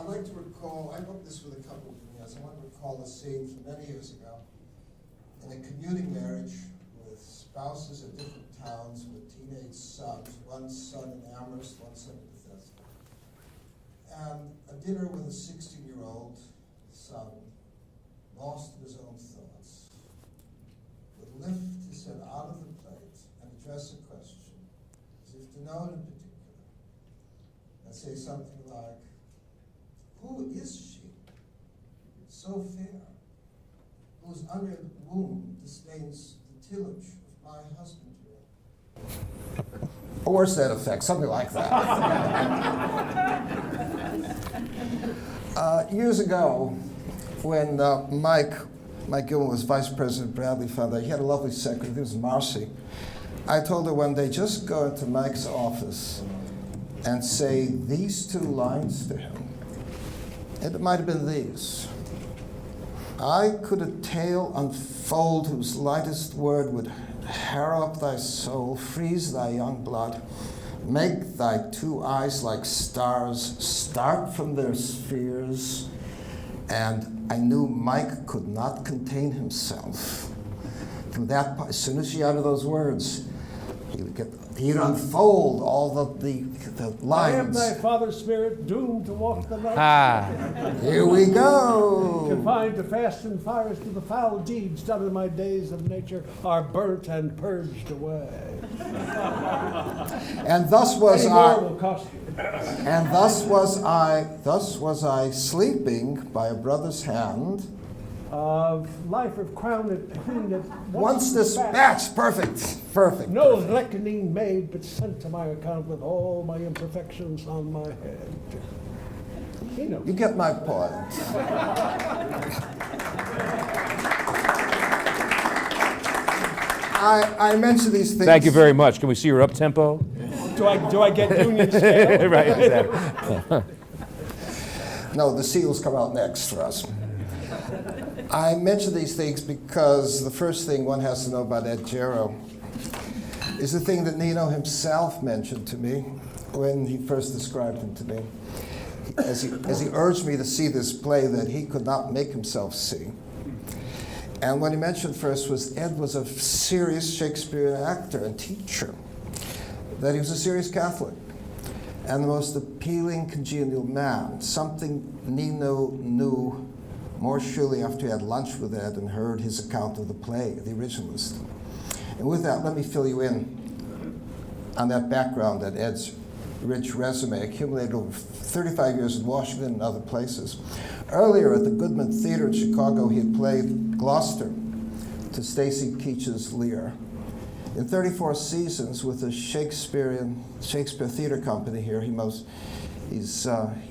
like to recall, I wrote this with a couple of vignettes. I want to recall a scene from many years ago in a commuting marriage with spouses at different towns with teenage sons, one son in Amherst, one son in Bethesda. And a dinner with a 16-year-old son, lost in his own thoughts, would lift his head out of the plate and address a question, as if to know it in particular, and say something like, "Who is she, so fair, whose unread womb disdains the tillage of my husbandry?" Or worse to that effect, something like that. Years ago, when Mike Gilman was vice president of Bradley Fund, he had a lovely secretary, this was Marcy. I told her one day, just go into Mike's office and say these two lines to him. And it might have been these. "I could a tale unfold whose lightest word would harrow up thy soul, freeze thy young blood, make thy two eyes like stars start from their spheres." And I knew Mike could not contain himself. From that, as soon as she uttered those words, he'd unfold all the lines. "I am thy father's spirit, doomed to walk the night. Here we go. Confined to fast and fires, to the foul deeds done in my days of nature are burnt and purged away." And thus was Any I. more will cost you. And thus was I sleeping by a brother's hand. Life of crown and queen at Once dispatched, perfect. No reckoning made, but sent to my account with all my imperfections on my head. He knows. You get my point. I mention these things. Thank you very much. Can we see your up tempo? Do I get union scale? Right, exactly. No, the seals come out next for us. I mention these things because the first thing one has to know about Ed Gero is the thing that Nino himself mentioned to me when he first described him to me, as he urged me to see this play that he could not make himself see. And what he mentioned first was Ed was a serious Shakespearean actor and teacher, that he was a serious Catholic, and the most appealing, congenial man, something Nino knew more surely after he had lunch with Ed and heard his account of the play, The Originalist. And with that, let me fill you in on that background, that Ed's rich resume accumulated over 35 years in Washington and other places. Earlier at the Goodman Theater in Chicago, he had played Gloucester to Stacy Keach's Lear. In 34 seasons with the Shakespeare Theater Company here, he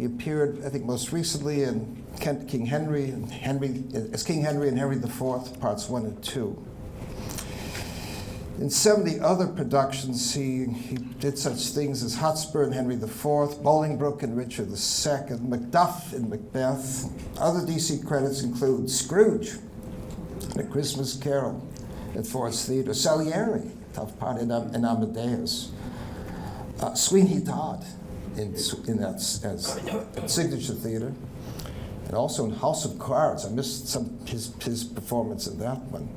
appeared, I think, most recently in King Henry and Henry IV, parts 1 and 2. In 70 other productions, he did such things as Hotspur and Henry IV, Bolingbroke and Richard II, Macduff in Macbeth. Other DC credits include Scrooge in A Christmas Carol at Ford's Theater, Salieri, tough part in Amadeus, Sweeney Todd in that as Signature Theater, and also in House of Cards. I missed his performance in that one.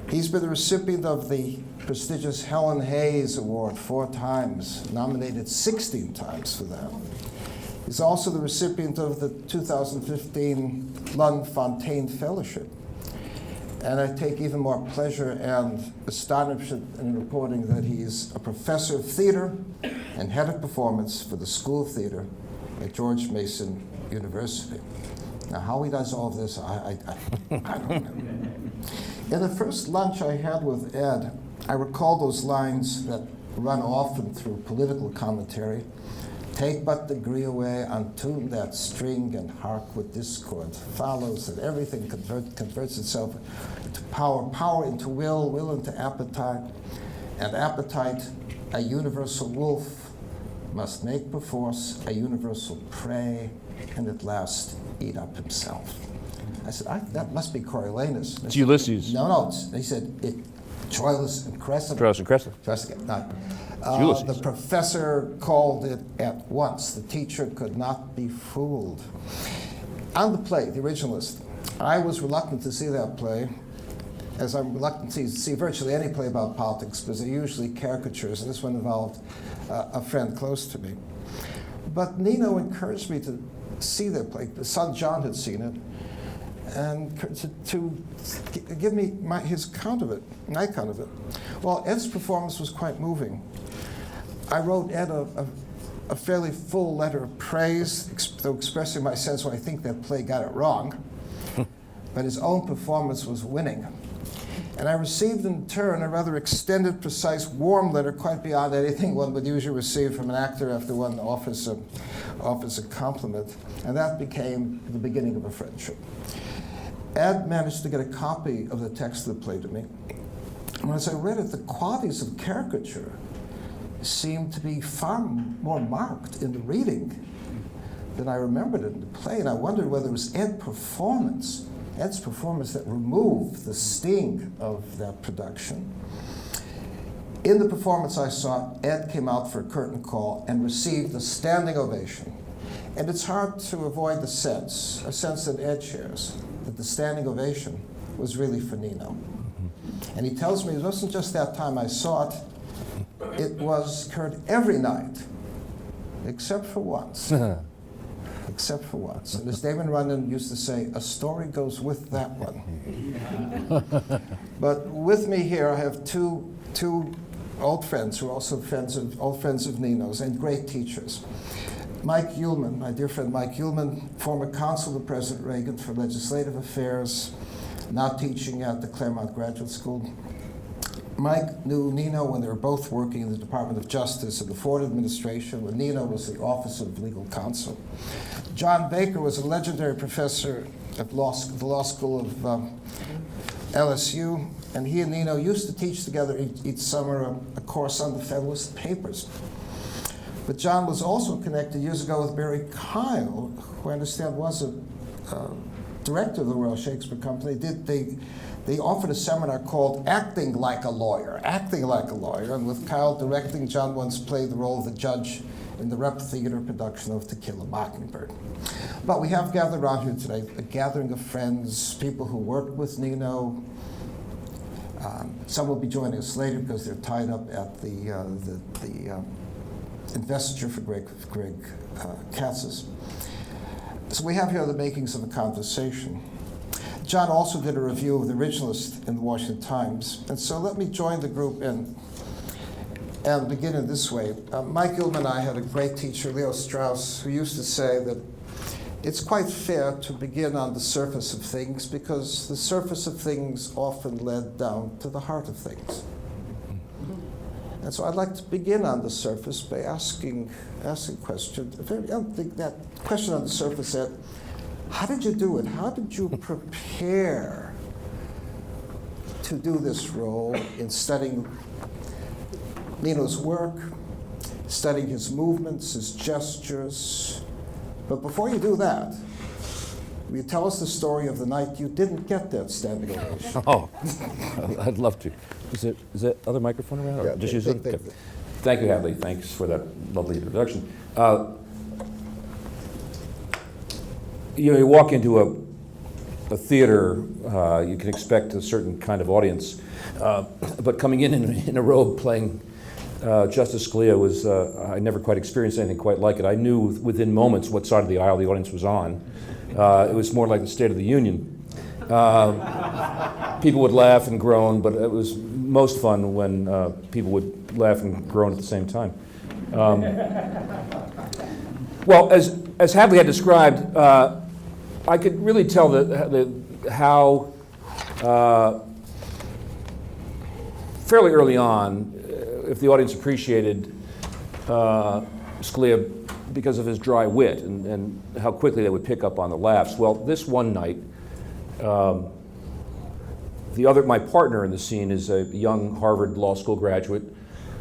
He's been the recipient of the prestigious Helen Hayes Award 4 times, nominated 16 times for that. He's also the recipient of the 2015 Lund Fontaine Fellowship. And I take even more pleasure and astonishment in reporting that he's a professor of theater and head of performance for the School of Theater at George Mason University. Now, how he does all of this, I don't know. In the first lunch I had with Ed, I recall those lines that run often through political commentary. "Take but the degree away, untune that string, and hark with discord follows," that everything converts itself into power, power into will, will into appetite, and appetite, a universal wolf, must make perforce a universal prey, and at last eat up himself. I said, that must be Coriolanus. It's Ulysses. No, he said, Troilus and Cressida. Troilus and Cressida. No. Ulysses. The professor called it at once. The teacher could not be fooled. On the play, The Originalist, I was reluctant to see that play, as I'm reluctant to see virtually any play about politics, because they're usually caricatures, and this one involved a friend close to me. But Nino encouraged me to see that play. The son John had seen it, and to give me his account of it, my account of it. Well, Ed's performance was quite moving. I wrote Ed a fairly full letter of praise, though expressing my sense when I think that play got it wrong, but his own performance was winning. And I received in turn a rather extended, precise, warm letter, quite beyond anything one would usually receive from an actor after one offers a compliment. And that became the beginning of a friendship. Ed managed to get a copy of the text of the play to me. And as I read it, the qualities of caricature seemed to be far more marked in the reading than I remembered it in the play. And I wondered whether it was Ed's performance that removed the sting of that production. In the performance I saw, Ed came out for a curtain call and received a standing ovation. And it's hard to avoid a sense that Ed shares, that the standing ovation was really for Nino. And he tells me it wasn't just that time I saw it, it was occurred every night, except for once. Except for once. And as Damon Runyon used to say, a story goes with that one. But with me here, I have two old friends who are also old friends of Nino's and great teachers. Mike Uhlmann, my dear friend Mike Uhlmann, former counsel to President Reagan for legislative affairs, now teaching at the Claremont Graduate School. Mike knew Nino when they were both working in the Department of Justice in the Ford administration, when Nino was the Office of Legal Counsel. John Baker was a legendary professor at the law school of LSU, and he and Nino used to teach together each summer a course on the Federalist Papers. But John was also connected years ago with Barry Kyle, who I understand was a director of the Royal Shakespeare Company. They offered a seminar called Acting Like a Lawyer, and with Kyle directing, John once played the role of the judge in the Rep Theater production of To Kill a Mockingbird. But we have gathered around here today, a gathering of friends, people who worked with Nino. Some will be joining us later because they're tied up at the investiture for Greg Katz's. So we have here the makings of a conversation. John also did a review of The Originalist in the Washington Times. And so let me join the group and begin in this way. Mike Uhlmann and I had a great teacher, Leo Strauss, who used to say that it's quite fair to begin on the surface of things because the surface of things often led down to the heart of things. And so I'd like to begin on the surface by asking a question. I don't think that question on the surface that, how did you do it? How did you prepare to do this role in studying Nino's work, studying his movements, his gestures? But before you do that, will you tell us the story of the night you didn't get that standing ovation? Oh, I'd love to. Is that other microphone around? Or Yeah, just use it? Okay. Thank you, Hadley. Thanks for that lovely introduction. You walk into a theater, you can expect a certain kind of audience, but coming in a robe playing Justice Scalia was, I never quite experienced anything quite like it. I knew within moments what side of the aisle the audience was on. It was more like the State of the Union. People would laugh and groan, but it was most fun when people would laugh and groan at the same time. Well, as Hadley had described, I could really tell how fairly early on, if the audience appreciated Scalia because of his dry wit and how quickly they would pick up on the laughs. Well, this one night, my partner in the scene is a young Harvard Law School graduate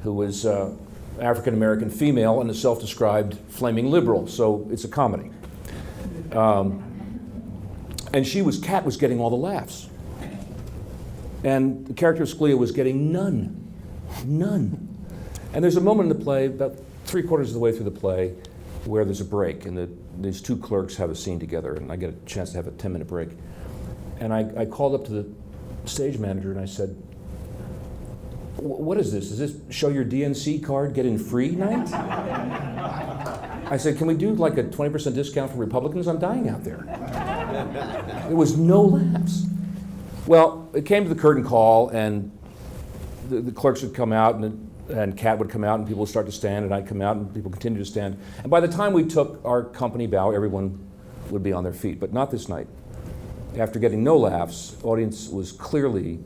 who was African-American female and a self-described flaming liberal, so it's a comedy. And Kat was getting all the laughs. And the character of Scalia was getting none. And there's a moment in the play, about 3/4 of the way through the play, where there's a break, and these two clerks have a scene together, and I get a chance to have a 10-minute break. And I called up to the stage manager and I said, what is this? Is this show your DNC card, get in free night? I said, can we do like a 20% discount for Republicans? I'm dying out there. There was no laughs. Well, it came to the curtain call, and the clerks would come out, and Kat would come out, and people would start to stand, and I'd come out, and people continued to stand. And by the time we took our company bow, everyone would be on their feet, but not this night. After getting no laughs, the audience was clearly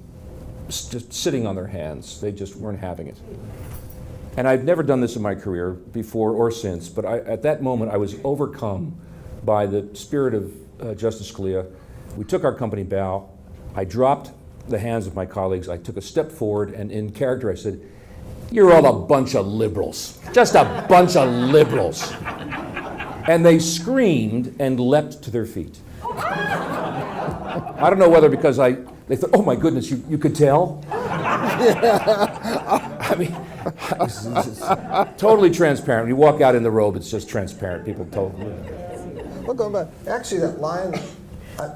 just sitting on their hands. They just weren't having it. And I've never done this in my career before or since, but at that moment I was overcome by the spirit of Justice Scalia. We took our company bow. I dropped the hands of my colleagues. I took a step forward, and in character I said, "You're all a bunch of liberals, just a bunch of liberals." And they screamed and leapt to their feet. I don't know whether because they thought, oh my goodness, you could tell? I mean, it's totally transparent. When you walk out in the robe, it's just transparent. People totally. Well, going back, actually, that line,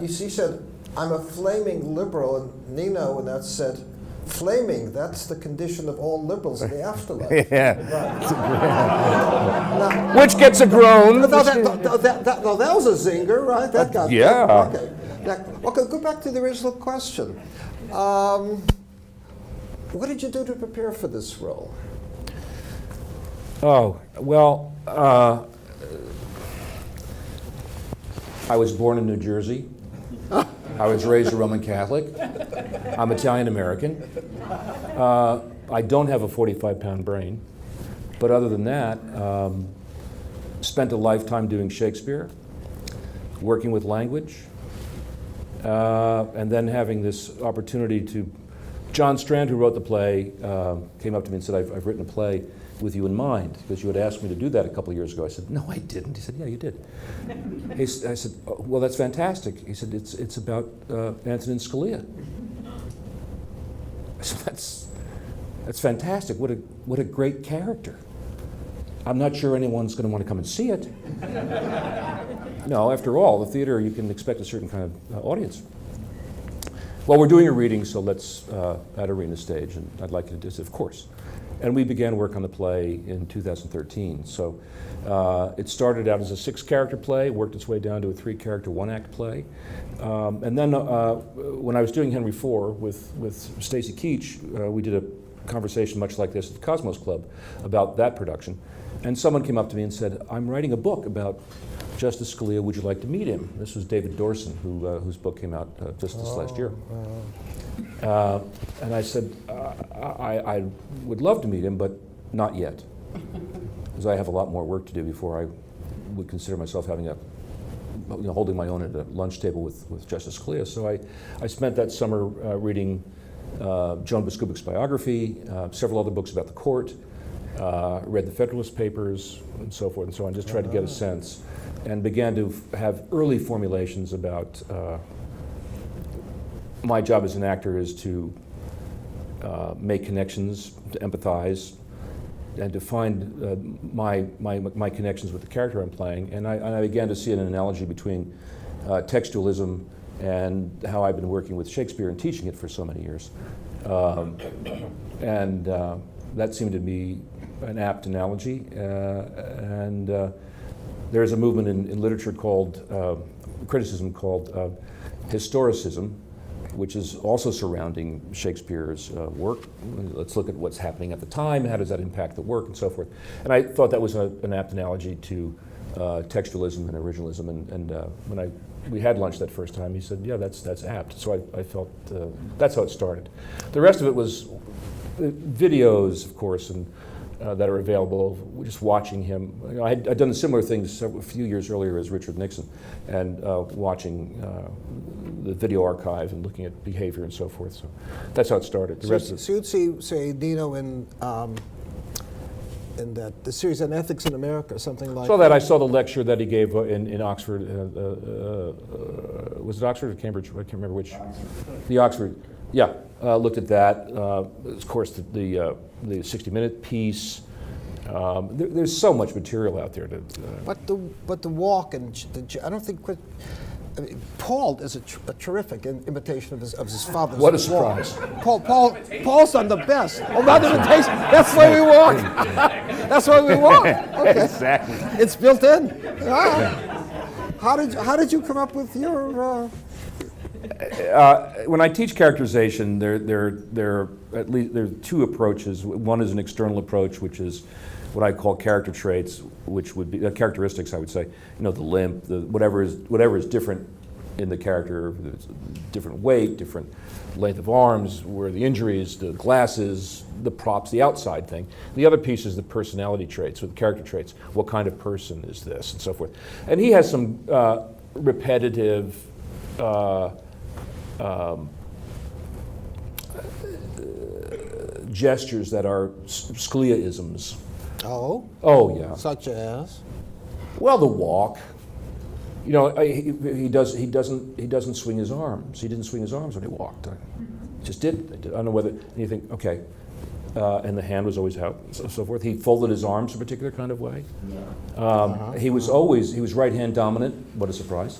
you see, said, "I'm a flaming liberal," and Nino, when that said, "Flaming, that's the condition of all liberals in the afterlife." Yeah. Now, Which gets a groan. that was a zinger, right? That got Yeah. Okay. Okay, go back to the original question. What did you do to prepare for this role? Oh, well, I was born in New Jersey. I was raised a Roman Catholic. I'm Italian-American. I don't have a 45-pound brain. But other than that, spent a lifetime doing Shakespeare, working with language, and then having this opportunity to... John Strand, who wrote the play, came up to me and said, I've written a play with you in mind, because you had asked me to do that a couple of years ago. I said, no, I didn't. He said, yeah, you did. I said, oh, well, that's fantastic. He said, it's about Antonin Scalia. I said, that's fantastic. What a great character. I'm not sure anyone's going to want to come and see it. No, after all, the theater, you can expect a certain kind of audience. Well, we're doing a reading, so let's at Arena Stage, and I'd like you to do this, of course. And we began work on the play in 2013. So it started out as a 6-character play, worked its way down to a 3-character, 1-act play. And then when I was doing Henry IV with Stacy Keach, we did a conversation much like this at the Cosmos Club about that production. And someone came up to me and said, I'm writing a book about Justice Scalia, would you like to meet him? This was David Dorson, whose book came out just this last year. And I said, I would love to meet him, but not yet, because I have a lot more work to do before I would consider myself having holding my own at a lunch table with Justice Scalia. So I spent that summer reading Joan Biskupic's biography, several other books about the court, read the Federalist Papers, and so forth and so on, just tried to get a sense, and began to have early formulations about my job as an actor is to make connections, to empathize, and to find my connections with the character I'm playing. And I began to see an analogy between textualism and how I've been working with Shakespeare and teaching it for so many years. That seemed to be an apt analogy. There's a movement in literature called, criticism called historicism, which is also surrounding Shakespeare's work. Let's look at what's happening at the time, how does that impact the work, and so forth. And I thought that was an apt analogy to textualism and originalism. And when we had lunch that first time, he said, yeah, that's apt. So I felt that's how it started. The rest of it was videos, of course, and that are available, just watching him. I'd done similar things a few years earlier as Richard Nixon, and watching the video archive and looking at behavior and so forth. So that's how it started. So you'd see, say, Dino in the series on ethics in America, something like that. I saw the lecture that he gave in Oxford. Was it Oxford or Cambridge? I can't remember which. Oxford. The Oxford. Yeah. looked at that. Of course, the 60-minute piece. There's so much material out there. But the walk and I don't think. I mean, Paul is a terrific imitation of his father's What a walk. surprise! Paul's done the best. Oh, not imitation. That's why we walk. That's why we walk. Okay. Exactly. It's built in. How did you come up with your? When I teach characterization, there are two approaches. One is an external approach, which is what I call character traits, which would be characteristics. I would say, the limp, whatever is different in the character, different weight, different length of arms, where the injuries, the glasses, the props, the outside thing. The other piece is the personality traits, or the character traits. What kind of person is this, and so forth. And he has some repetitive. Gestures that are Scalia-isms. Oh. Oh yeah. Such as. Well, the walk. He doesn't swing his arms. He didn't swing his arms when he walked. He just didn't. I don't know whether. And you think, okay. And the hand was always out, and so forth. He folded his arms a particular kind of way. He was right hand dominant. What a surprise.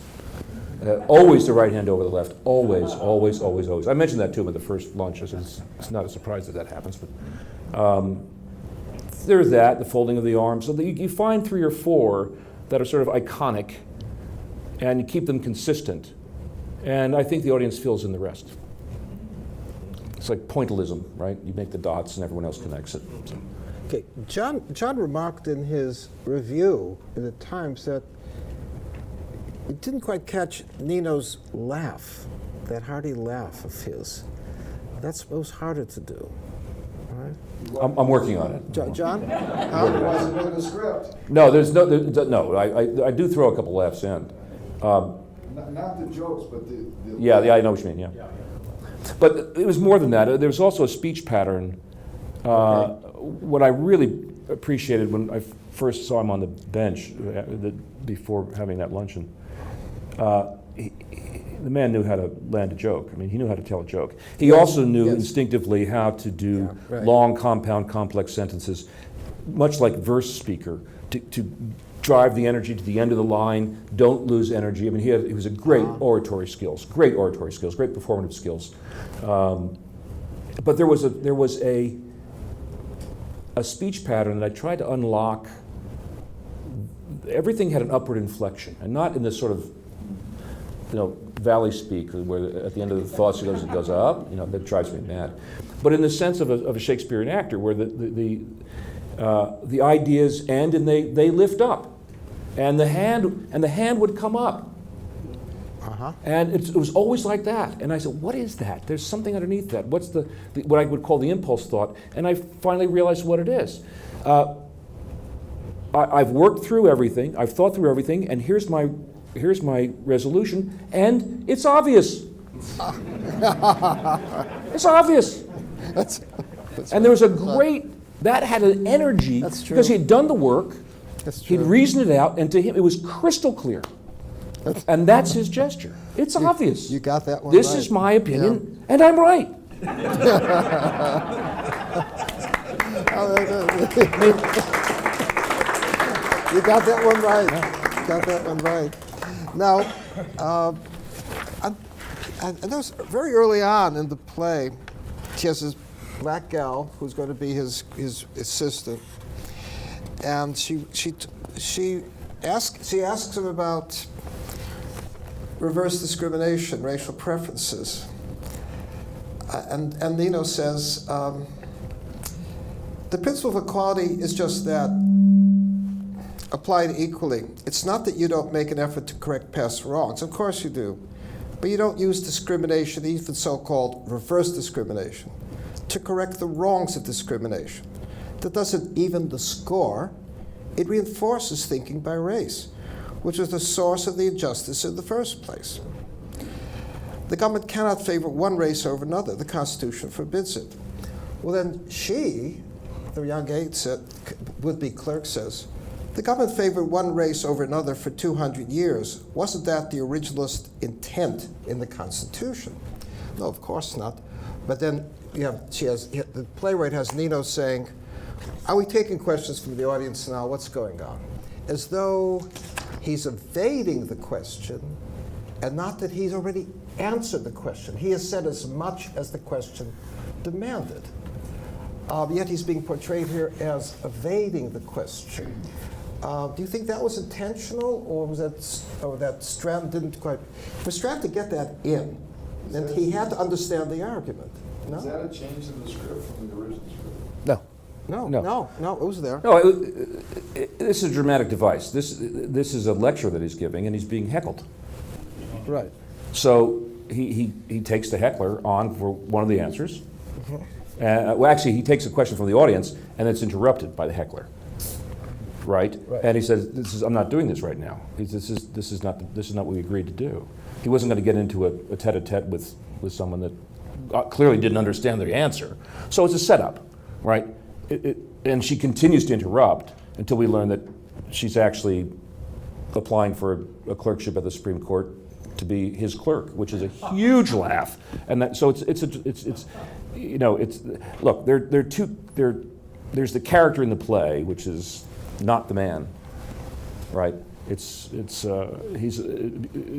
Always the right hand over the left. Always, always, always, always. I mentioned that to him at the first lunch. I said, it's not a surprise that happens. But there's that, the folding of the arms. So you find 3 or 4 that are sort of iconic, and you keep them consistent. And I think the audience fills in the rest. It's like pointillism, right? You make the dots and everyone else connects it. So. Okay, John remarked in his review in the Times that he didn't quite catch Nino's laugh, that hearty laugh of his. It was harder to do, right? I'm working on it. John? Wasn't in the script. No, no. I do throw a couple laughs in. Not the jokes, but the Yeah, I know what you mean. Yeah. But it was more than that. There was also a speech pattern. What I really appreciated when I first saw him on the bench before having that luncheon, the man knew how to land a joke. I mean, he knew how to tell a joke. He also knew instinctively how to do long, compound, complex sentences, much like verse speaker, to drive the energy to the end of the line, don't lose energy. I mean, he was a great oratory skills, great performative skills. But there was a speech pattern that I tried to unlock. Everything had an upward inflection, and not in this sort of, valley speak, where at the end of the thoughts it goes up. That drives me mad. But in the sense of a Shakespearean actor, where the ideas end and they lift up, and the hand would come up. And it was always like that. And I said, what is that? There's something underneath that. What's the what I would call the impulse thought? And I finally realized what it is. I've worked through everything. I've thought through everything. And here's my resolution. And it's obvious. It's obvious. And there was a great, that had an energy. That's true. Because he had done the work. That's true. He'd reasoned it out. And to him, it was crystal clear. And that's his gesture. It's obvious. You got that one This right. is my opinion, and I'm right. You got that one right. You got that one right. Now, and that was very early on in the play. He has this black gal who's going to be his assistant, and she asks him about reverse discrimination, racial preferences. And Nino says, the principle of equality is just that, applied equally. It's not that you don't make an effort to correct past wrongs. Of course you do. But you don't use discrimination, even so-called reverse discrimination, to correct the wrongs of discrimination. That doesn't even the score. It reinforces thinking by race, which is the source of the injustice in the first place. The government cannot favor one race over another. The Constitution forbids it. Well, then she, the young would-be clerk, says, the government favored one race over another for 200 years. Wasn't that the originalist intent in the Constitution? No, of course not. But then the playwright has Nino saying, "Are we taking questions from the audience now? What's going on?" As though he's evading the question, and not that he's already answered the question. He has said as much as the question demanded. Yet he's being portrayed here as evading the question. Do you think that was intentional, or was that Strand didn't quite? For Strand to get that in, and he had to understand the argument. No? Is that a change in the script from the original script? No. No, it was there. No, this is a dramatic device. This is a lecture that he's giving, and he's being heckled. Right. So he takes the heckler on for one of the answers. Well, actually, he takes a question from the audience, and it's interrupted by the heckler. Right? And he says, "I'm not doing this right now. This is not what we agreed to do." He wasn't going to get into a tete-a-tete with someone that clearly didn't understand the answer. So it's a setup, right? And she continues to interrupt until we learn that she's actually applying for a clerkship at the Supreme Court to be his clerk, which is a huge laugh. And that, so it's you know, look, there's the character in the play, which is not the man, right? He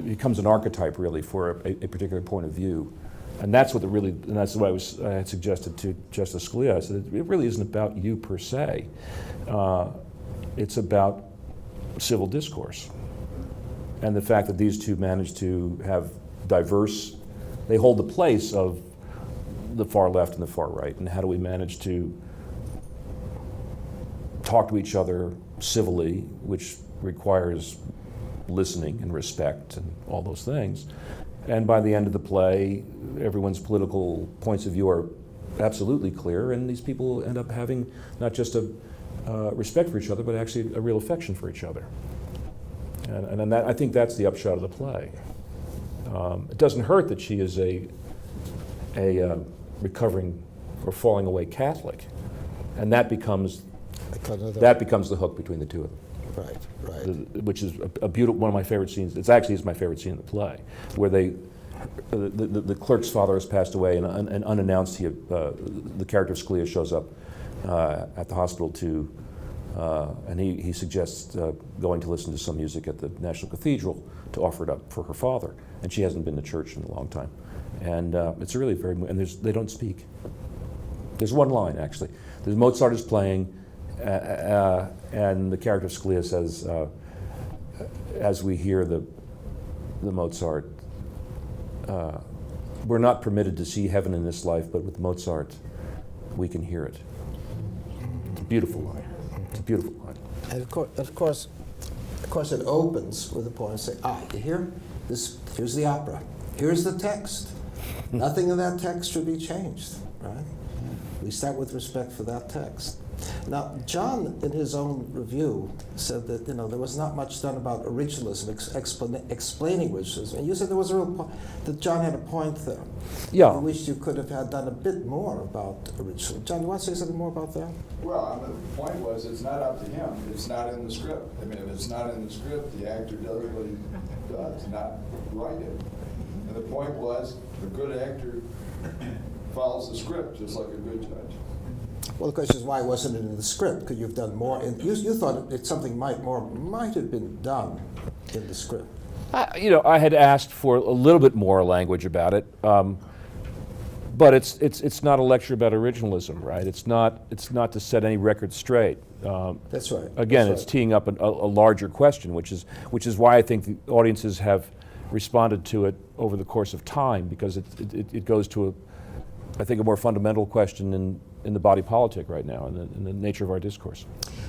becomes an archetype really for a particular point of view, and that's what and that's why I had suggested to Justice Scalia. I said it really isn't about you per se. It's about civil discourse, and the fact that these two managed to have diverse. They hold the place of the far left and the far right, and how do we manage to talk to each other civilly, which requires listening and respect and all those things. And by the end of the play, everyone's political points of view are absolutely clear, and these people end up having not just a respect for each other, but actually a real affection for each other. And I think that's the upshot of the play. It doesn't hurt that she is a recovering or falling away Catholic, and that becomes the hook between the two of them. Right. Which is a beautiful, one of my favorite scenes. It's actually my favorite scene in the play, where the clerk's father has passed away, and unannounced, the character of Scalia shows up at the hospital and he suggests going to listen to some music at the National Cathedral to offer it up for her father, and she hasn't been to church in a long time, and it's really very. And they don't speak. There's one line actually. There's Mozart is playing. And the character of Scalia says, as we hear the Mozart, we're not permitted to see heaven in this life, but with Mozart, we can hear it. It's a beautiful line. It's a beautiful line. And of course, it opens with the point saying, you hear? Here's the opera. Here's the text. Nothing in that text should be changed, right? We start with respect for that text. Now, John, in his own review, said that there was not much done about originalism, explaining originalism. And you said there was a real point, that John had a point there. Yeah. You wished you could have done a bit more about originalism. John, you want to say something more about that? Well, the point was, it's not up to him. It's not in the script. I mean, if it's not in the script, the actor does what he does, not write it. And the point was, a good actor follows the script, just like a good judge. Well, the question is, why wasn't it in the script? Could you have done more? You thought that something might have been done in the script. I had asked for a little bit more language about it, but it's not a lecture about originalism, right? It's not to set any record straight. That's right. Again, That's it's right. teeing up a larger question, which is why I think the audiences have responded to it over the course of time, because it goes to I think a more fundamental question in the body politic right now, in the nature of our discourse.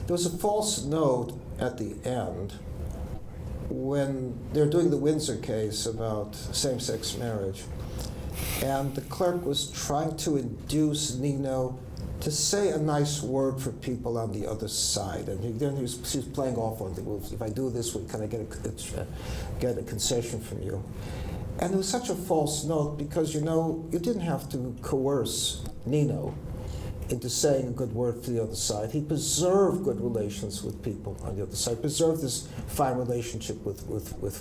There was a false note at the end when they're doing the Windsor case about same-sex marriage, and the clerk was trying to induce Nino to say a nice word for people on the other side, and then he was playing off on if I do this, we kind of get a concession from you. And it was such a false note because, you didn't have to coerce Nino into saying a good word for the other side. He preserved good relations with people on the other side, preserved this fine relationship with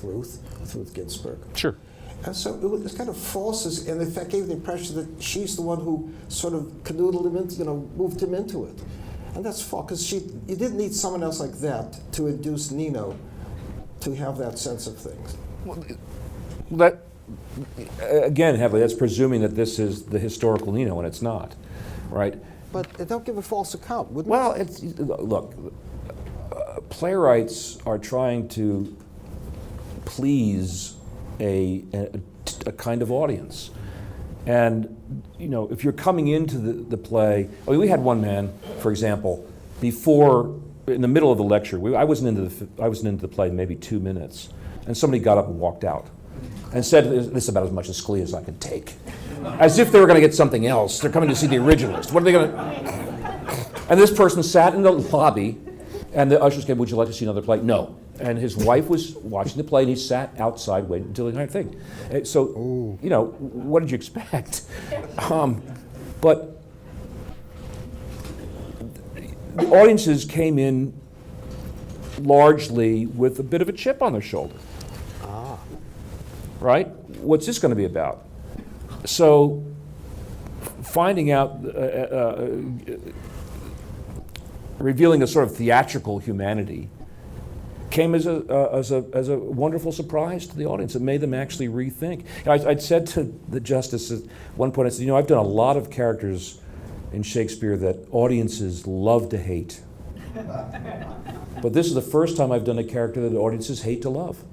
Ruth Ginsburg. Sure. And so it was kind of false, and in fact gave the impression that she's the one who sort of canoodled him into, moved him into it. And that's false, because you didn't need someone else like that to induce Nino to have that sense of things. That, again, Hadley, that's presuming that this is the historical Nino, and it's not, right? But don't give a false account, wouldn't Well, look, playwrights are trying to please a kind of audience. And, if you're coming into the play, we had one man, for example, before, in the middle of the lecture, I wasn't into the play maybe 2 minutes, and somebody got up and walked out and said, this is about as much as Scalia as I can take. As if they were going to get something else. They're coming to see the Originalist. What are they going to... And this person sat in the lobby, and the ushers came, would you like to see another play? No. And his wife was watching the play, and he sat outside waiting until the entire thing. So, what did you expect? But the audiences came in largely with a bit of a chip on their shoulder. Right? What's this going to be about? So, finding out, revealing a sort of theatrical humanity came as a wonderful surprise to the audience. It made them actually rethink. I'd said to the Justice at one point, I said, I've done a lot of characters in Shakespeare that audiences love to hate. But this is the first time I've done a character that audiences hate to love.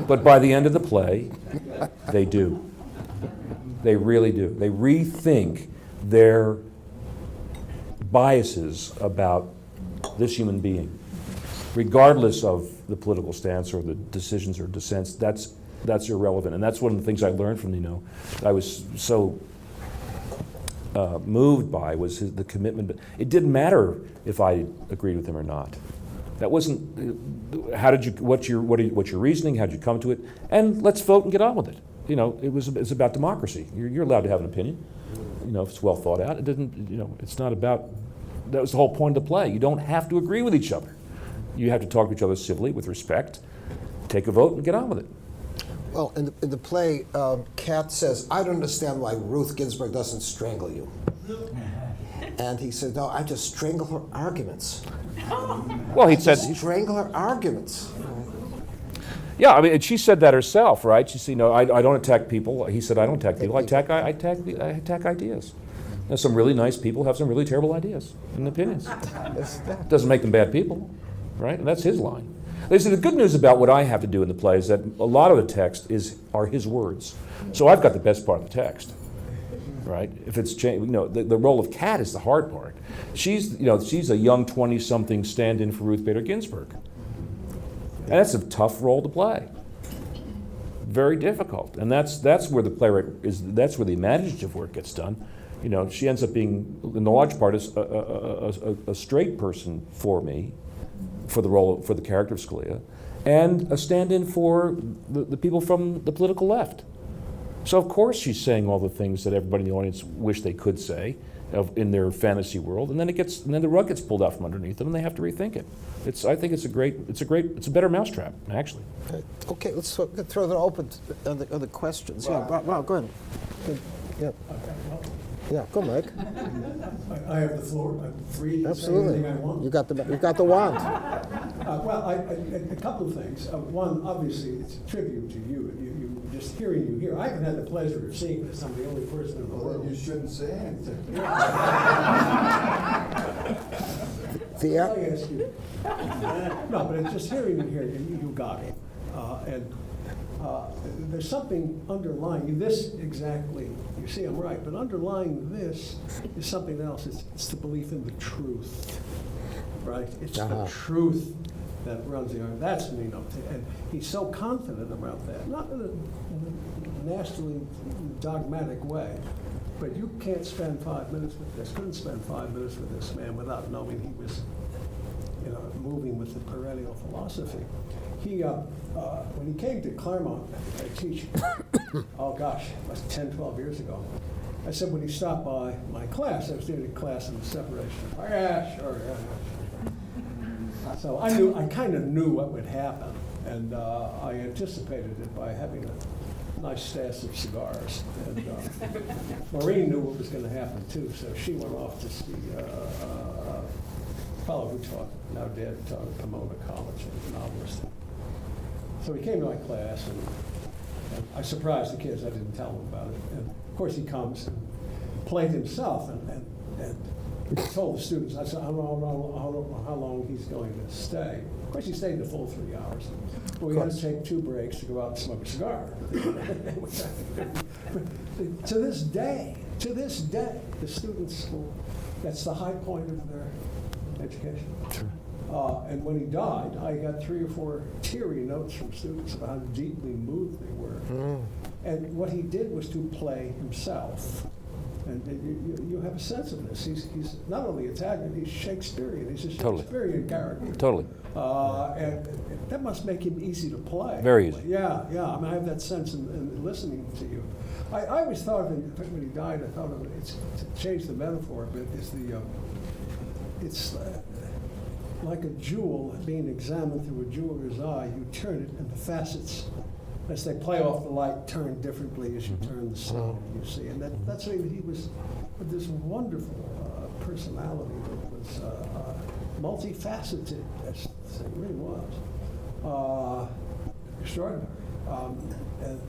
But by the end of the play, they do. They really do. They rethink their biases about this human being, regardless of the political stance or the decisions or dissents. That's irrelevant, and that's one of the things I learned from Nino. I was so moved by was the commitment. It didn't matter if I agreed with him or not. That wasn't. What's your reasoning? How'd you come to it? And let's vote and get on with it. It's about democracy. You're allowed to have an opinion. If it's well thought out. It didn't. It's not about. That was the whole point of the play. You don't have to agree with each other. You have to talk to each other civilly, with respect, take a vote, and get on with it. Well, in the play, Kat says, I don't understand why Ruth Ginsburg doesn't strangle you. And he said, no, I just strangle her arguments. Well, he said... Strangle her arguments. Yeah, I mean, she said that herself, right? She said, I don't attack people. He said, I don't attack people. I attack ideas. Now, some really nice people have some really terrible ideas and opinions. Doesn't make them bad people, right? And that's his line. They say the good news about what I have to do in the play is that a lot of the text are his words. So I've got the best part of the text, right? If it's the role of Kat is the hard part. She's a young 20-something stand-in for Ruth Bader Ginsburg, and that's a tough role to play. Very difficult, and that's where the playwright is. That's where the imaginative work gets done. She ends up being, in the large part, a straight person for me, for the character of Scalia, and a stand-in for the people from the political left. So of course she's saying all the things that everybody in the audience wish they could say in their fantasy world, and then the rug gets pulled out from underneath them, and they have to rethink it. I think it's a better mousetrap, actually. Okay, let's throw that open to other questions. Yeah, go ahead. Yeah. Yeah, go, Mike. I have the floor. I'm free to Absolutely. say anything I want. You got the wand. Well, a couple of things. One, obviously, it's a tribute to you. You just hearing you here. I haven't had the pleasure of seeing this. I'm the only person in the Well, world. then you shouldn't say anything. I ask you. No, but it's just hearing you here. You got it. There's something underlying this exactly. You see, I'm right, but underlying this is something else. It's the belief in the truth, right? It's the truth that runs the argument. That's Nino, and he's so confident about that, not in a nastily dogmatic way, but you can't spend 5 minutes with this. Couldn't spend 5 minutes with this man without knowing he was, moving with the perennial philosophy. He, when he came to Claremont to teach, oh gosh, it was 10, 12 years ago, I said when he stopped by my class, I was doing a class on the separation. Yeah, sure. So I kind of knew what would happen. And I anticipated it by having a nice stash of cigars. And Maureen knew what was going to happen too, so she went off to see a fellow who taught, now dead, taught at Pomona College, a novelist. So he came to my class, and I surprised the kids. I didn't tell them about it. And of course he comes and played himself, and told the students, I said, I don't know how long he's going to stay. Of course, he stayed the full 3 hours. Well, we had to take 2 breaks to go out and smoke a cigar. To this day, the students will, that's the high point of their education. Sure. And when he died, I got 3 or 4 teary notes from students about how deeply moved they were. And what he did was to play himself. And you have a sense of this. He's not only Italian, he's Shakespearean. He's a Shakespearean character. Totally. And that must make him easy to play. Very easy. Yeah. I mean, I have that sense in listening to you. I always thought of him, when he died, I thought of it, to change the metaphor a bit, it's like a jewel being examined through a jeweler's eye. You turn it, and the facets, as they play off the light, turn differently as you turn the stone, you see. And that's why he was with this wonderful personality that was multifaceted, as it really was. Extraordinary. And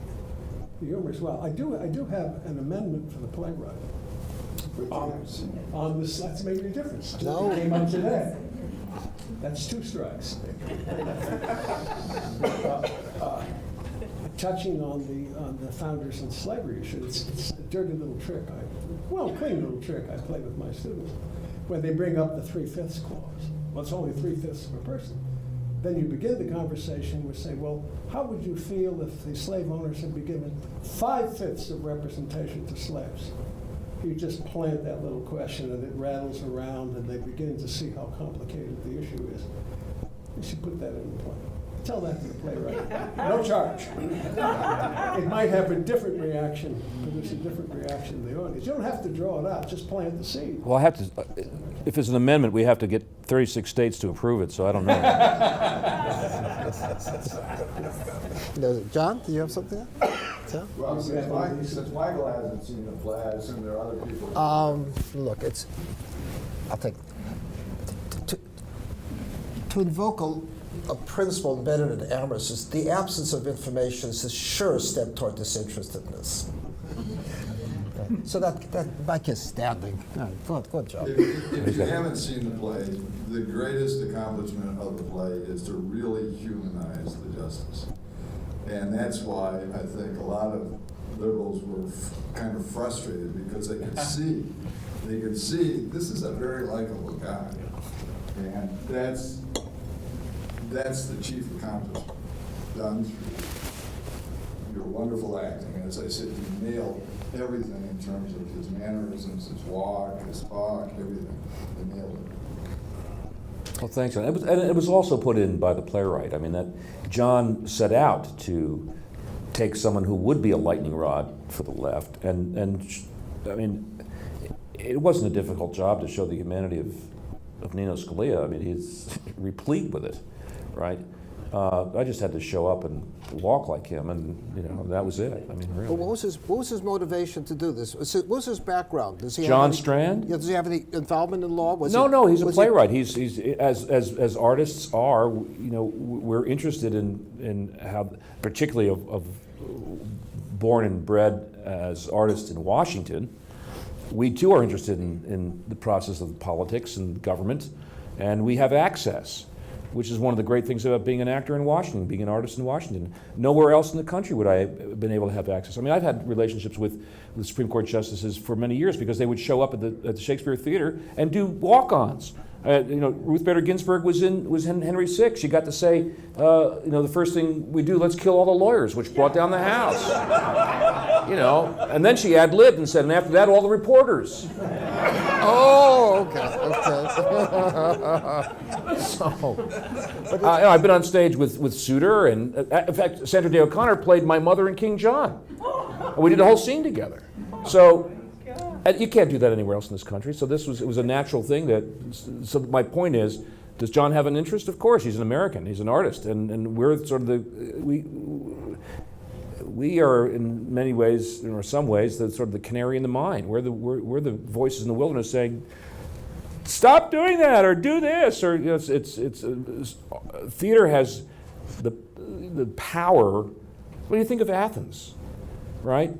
the humor as well. I do have an amendment for the playwright. On this, that's made a difference. No. It came up today. That's 2 strikes. Touching on the founders and slavery issue, it's a dirty little trick, clean little trick I play with my students, when they bring up the 3/5 clause. Well, it's only 3/5 of a person. Then you begin the conversation with saying, well, how would you feel if the slave owners had been given 5/5 of representation to slaves? You just plant that little question and it rattles around and they begin to see how complicated the issue is. You should put that in play. Tell that to the playwright. No charge. It might have a different reaction, produce a different reaction in the audience. You don't have to draw it out, just plant the seed. Well, I have to, if it's an amendment, we have to get 36 states to approve it, so I don't know. John, do you have something? Well, since Michael hasn't seen the play, I assume there are other people. Look, I'll take to invoke a principle embedded in Amherst is the absence of information is a sure step toward disinterestedness. So that Mike is standing. All right, good job. If you haven't seen the play, the greatest accomplishment of the play is to really humanize the justice. And that's why I think a lot of liberals were kind of frustrated because they could see this is a very likable guy. And that's the chief accomplishment done through your wonderful acting. And as I said, you nailed everything in terms of his mannerisms, his walk, his talk, everything. You nailed it. Well, thanks, John. It was also put in by the playwright. I mean, that John set out to take someone who would be a lightning rod for the left, and I mean, it wasn't a difficult job to show the humanity of Nino Scalia. I mean, he's replete with it, right? I just had to show up and walk like him, and that was it. I mean, really. But what was his motivation to do this? What was his background? Does he John have any, Strand? Yeah, does he have any involvement in law? No, he's a playwright. He's as artists are. We're interested in how, particularly of born and bred as artists in Washington. We too are interested in the process of politics and government, and we have access, which is one of the great things about being an actor in Washington, being an artist in Washington. Nowhere else in the country would I have been able to have access. I mean, I've had relationships with Supreme Court justices for many years because they would show up at the Shakespeare Theater and do walk-ons. Ruth Bader Ginsburg was in Henry VI. She got to say, the first thing we do, let's kill all the lawyers, which brought down the house. And then she ad-libbed and said, and after that, all the reporters. Oh, okay. So, I've been on stage with Souter, and in fact, Sandra Day O'Connor played my mother in King John. And we did a whole scene together. So, you can't do that anywhere else in this country. So it was a natural thing so my point is, Does John have an interest? Of course, he's an American, he's an artist, and we're sort of we are in many ways, or some ways, the sort of the canary in the mine. We're the voices in the wilderness saying, stop doing that, or do this, or theater has the power. What do you think of Athens, right?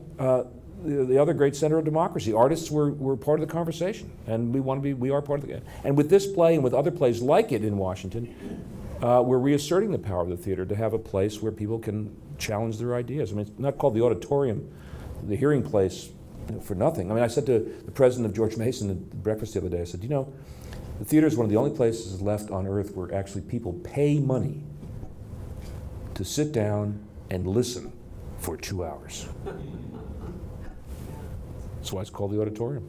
The other great center of democracy. Artists were part of the conversation, and we are part of the. And with this play and with other plays like it in Washington, we're reasserting the power of the theater to have a place where people can challenge their ideas. I mean, it's not called the auditorium, the hearing place, for nothing. I mean, I said to the president of George Mason at breakfast the other day, I said, the theater is one of the only places left on earth where actually people pay money to sit down and listen for 2 hours. That's why it's called the auditorium.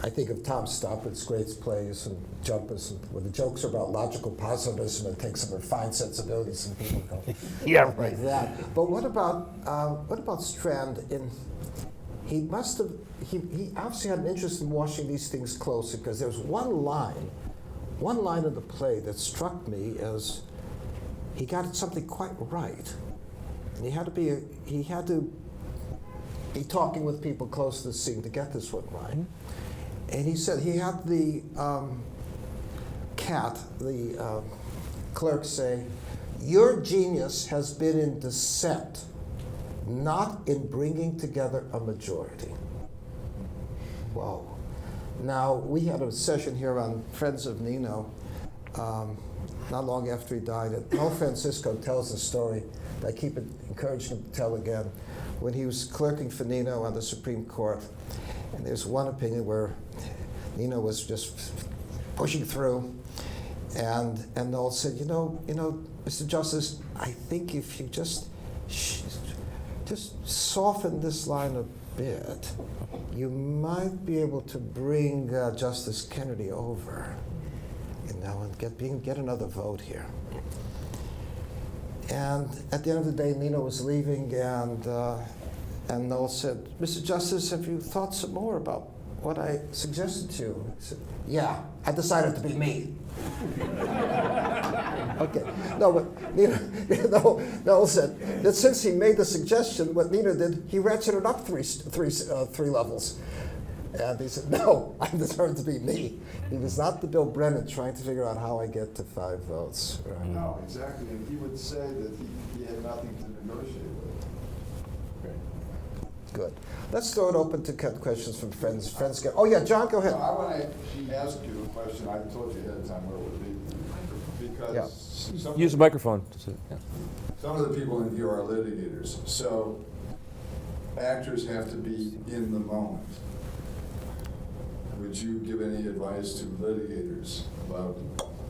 I think of Tom Stoppard's great plays and Jumpers, where the jokes are about logical positivism and take some refined sensibilities and people go, Yeah, right. like that. But what about Strand? He obviously had an interest in watching these things closer, because there's one line of the play that struck me as he got something quite right. And he had to be talking with people close to the scene to get this one right. Mm-hmm. And he said he had the clerk say, "Your genius has been in dissent, not in bringing together a majority." Whoa. Now, we had a session here on Friends of Nino, not long after he died. And Mo Francisco tells the story that I keep encouraging him to tell again. When he was clerking for Nino on the Supreme Court, and there's one opinion where Nino was just pushing through, and Noel said, you know, Mr. Justice, I think if you just soften this line a bit, you might be able to bring Justice Kennedy over, and get another vote here. And at the end of the day, Nino was leaving, and Noel said, "Mr. Justice, have you thought some more about what I suggested to you?" He said, "Yeah, I decided to be me." Okay. No, but Noel said that since he made the suggestion, what Nino did, he ratcheted up three levels. And he said, "No, I deserve to be me." He was not the Bill Brennan trying to figure out how I get to 5 votes. Right? No, exactly. And he would say that he had nothing to negotiate with. Good. Let's throw it open to questions from friends. Oh yeah, John, go ahead. No, I want to ask you a question. I told you ahead of time where it would be. Because use the microphone. Some of the people in here are litigators. So actors have to be in the moment. Would you give any advice to litigators about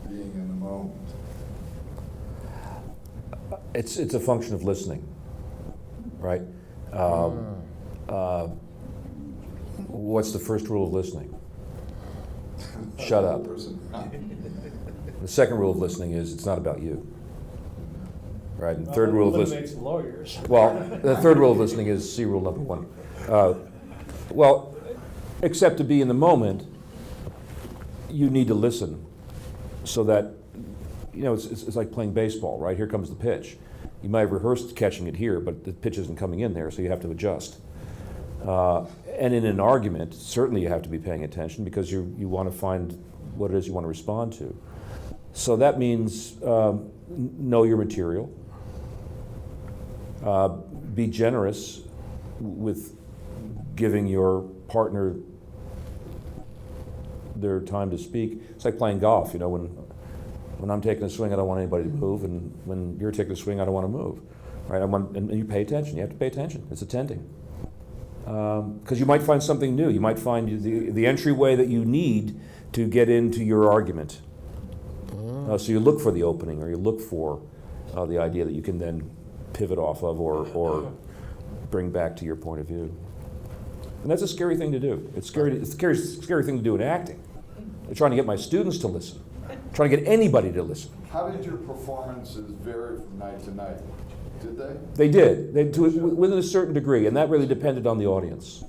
being in the moment? It's a function of listening, right? What's the first rule of listening? Shut up. The second rule of listening is it's not about you, right? And third rule of listening. Lawyers. Well, the third rule of listening is see rule number 1. Except to be in the moment, you need to listen, so that it's like playing baseball, right? Here comes the pitch. You might have rehearsed catching it here, but the pitch isn't coming in there, so you have to adjust. And in an argument, certainly you have to be paying attention, because you want to find what it is you want to respond to. So that means know your material, be generous with giving your partner their time to speak. It's like playing golf, when I'm taking a swing, I don't want anybody to move, and when you're taking a swing, I don't want to move, right? And you pay attention. You have to pay attention. It's attending, because you might find something new. You might find the entryway that you need to get into your argument. So you look for the opening, or you look for the idea that you can then pivot off of, or bring back to your point of view. And that's a scary thing to do. It's a scary thing to do in acting. I'm trying to get my students to listen. I'm trying to get anybody to listen. How did your performances vary from night to night? Did they? They did. Within a certain degree, and that really depended on the audience.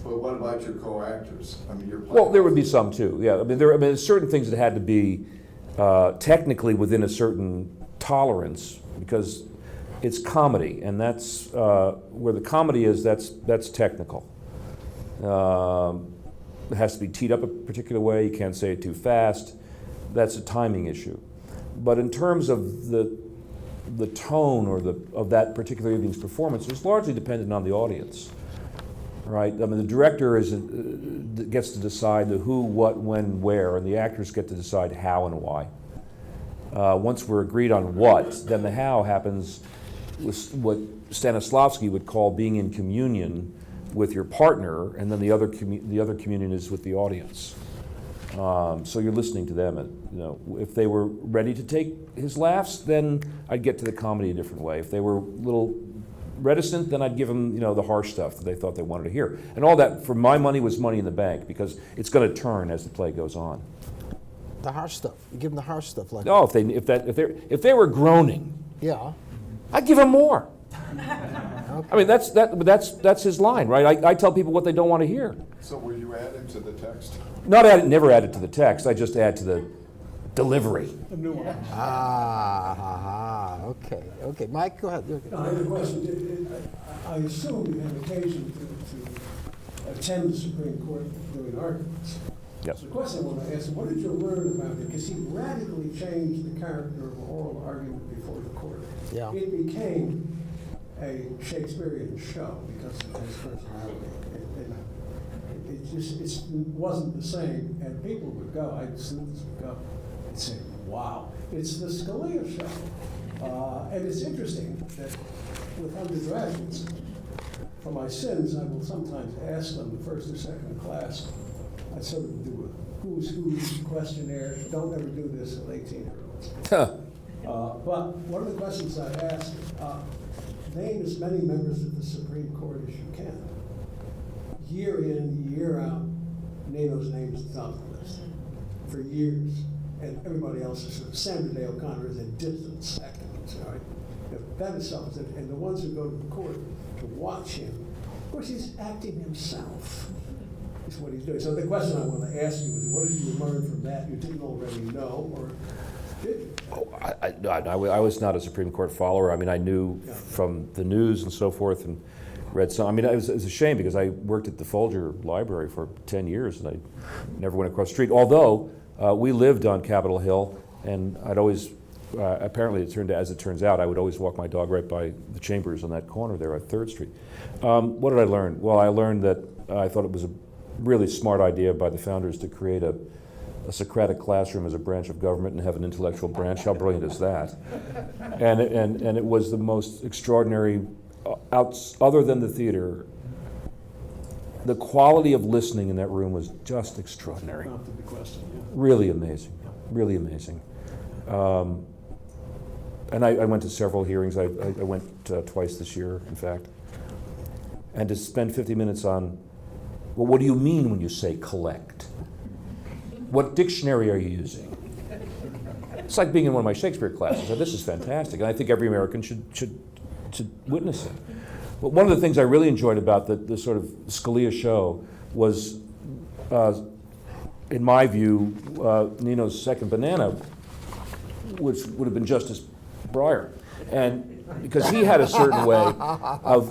But what about your co-actors? I mean, your Well, there would be some too, yeah. I mean, there's certain things that had to be technically within a certain tolerance, because it's comedy, and that's where the comedy is. That's technical. It has to be teed up a particular way. You can't say it too fast. That's a timing issue. But in terms of the tone or of that particular evening's performance, it's largely dependent on the audience, right? I mean, the director gets to decide the who, what, when, where, and the actors get to decide how and why. Once we're agreed on what, then the how happens with what Stanislavski would call being in communion with your partner, and then the other communion is with the audience. So you're listening to them, and if they were ready to take his laughs, then I'd get to the comedy a different way. If they were a little reticent, then I'd give them the harsh stuff that they thought they wanted to hear. And all that, for my money, was money in the bank, because it's going to turn as the play goes on. The harsh stuff. You give them the harsh stuff, like. No, if they were groaning, Yeah. I'd give them more. Okay. I mean, that's his line, right? I tell people what they don't want to hear. So were you adding to the text? Never added to the text. I just add to the delivery. A nuance. Okay. Mike, go ahead. No, I have a question. I assume you have occasion to attend the Supreme Court during arguments. Yes. So the question I want to ask is, what did you learn about it? Because he radically changed the character of oral argument before the court. Yeah. It became a Shakespearean show because of his personality. It wasn't the same, and people would go, students would go and say, wow, it's the Scalia show. And it's interesting that with undergraduates, for my sins, I will sometimes ask them the first or second class. I sort of do a who's questionnaire. Don't ever do this with 18-year-olds. But one of the questions I ask, name as many members of the Supreme Court as you can. Year in, year out, name those names at the top of the list for years. And everybody else is sort of Sandra Day O'Connor is a distant second. All right? That itself is it. And the ones who go to the court to watch him, of course, he's acting himself. Is what he's doing. So the question I want to ask you is, what did you learn from that you didn't already know, or did you? Oh, I was not a Supreme Court follower. I mean, I knew from the news and so forth, and read some. I mean, it was a shame, because I worked at the Folger Library for 10 years, and I never went across the street. Although we lived on Capitol Hill, and I'd always, apparently as it turns out, I would always walk my dog right by the chambers on that corner there at 3rd Street. What did I learn? Well, I learned that I thought it was a really smart idea by the founders to create a Socratic classroom as a branch of government and have an intellectual branch. How brilliant is that? And it was the most extraordinary, other than the theater, the quality of listening in that room was just extraordinary. Prompted the question, yeah. Really amazing, really amazing. And I went to several hearings. I went twice this year, in fact. And to spend 50 minutes on, well, what do you mean when you say collect? What dictionary are you using? It's like being in one of my Shakespeare classes. This is fantastic, and I think every American should witness it. But one of the things I really enjoyed about the sort of Scalia show was, in my view, Nino's second banana, which would have been Justice Breyer. And because he had a certain way of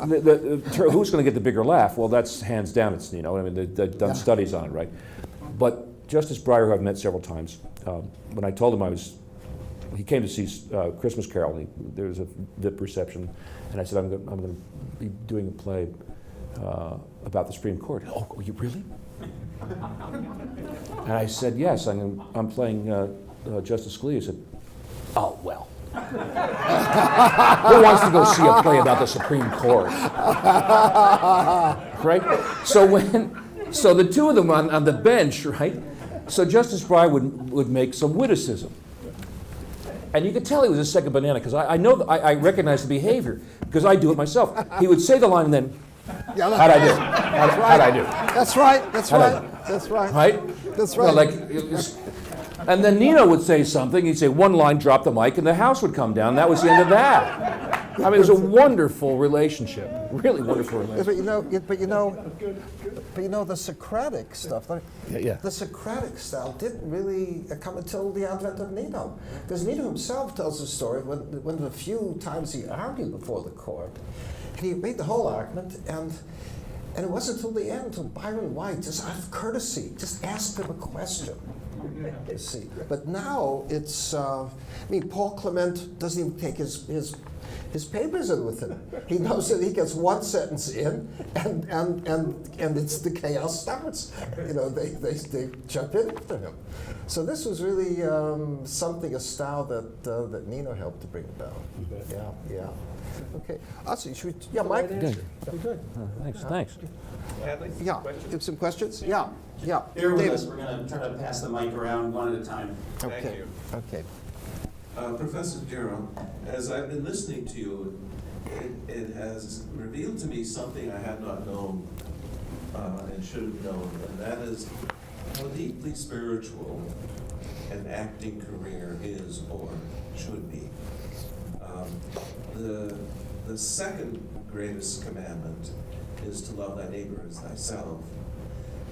who's going to get the bigger laugh. Well, that's hands down, it's Nino. I mean, they've done studies on it, right? But Justice Breyer, who I've met several times, when I told him he came to see Christmas Carol. There was a VIP reception, and I said, I'm going to be doing a play about the Supreme Court. Oh, you really? And I said, yes, I'm playing Justice Scalia. He said, oh, well. Who wants to go see a play about the Supreme Court? Right? So the two of them on the bench, right? So Justice Breyer would make some witticism. And you could tell he was a second banana, because I recognize the behavior, because I do it myself. He would say the line and then, how'd I do? How'd I do? That's right. That's right. Right? That's right. And then Nino would say something, he'd say one line, drop the mic, and the house would come down. That was the end of that. I mean, it was a wonderful relationship, really wonderful relationship. But But the Socratic stuff, the Socratic style didn't really come until the advent of Nino. Because Nino himself tells a story when the few times he argued before the court, he made the whole argument, and it wasn't until the end, until Byron White, just out of courtesy, just asked him a question. You see, but now it's. Paul Clement doesn't even take his papers in with him. He knows that he gets one sentence in, and it's the chaos starts. They jump in after him. So this was really a style that Nino helped to bring about. Yeah. Okay. Awesome. Mike. Good. Good. Thanks. Hadley? Yeah. You have some questions? Yeah. Bear with David. us, we're going to try to pass the mic around one at a time. Okay. Thank you. Okay. Professor Gero, as I've been listening to you, it has revealed to me something I had not known and should have known, and that is how deeply spiritual an acting career is or should be. The second greatest commandment is to love thy neighbor as thyself.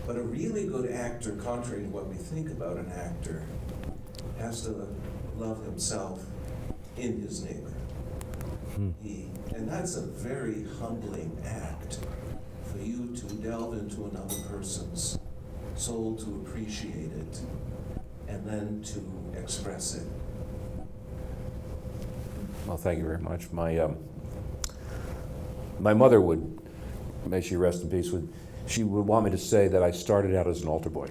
But a really good actor, contrary to what we think about an actor, has to love himself in his neighbor. And that's a very humbling act for you to delve into another person's soul, to appreciate it, and then to express it. Well, thank you very much. My mother would, may she rest in peace, she would want me to say that I started out as an altar boy.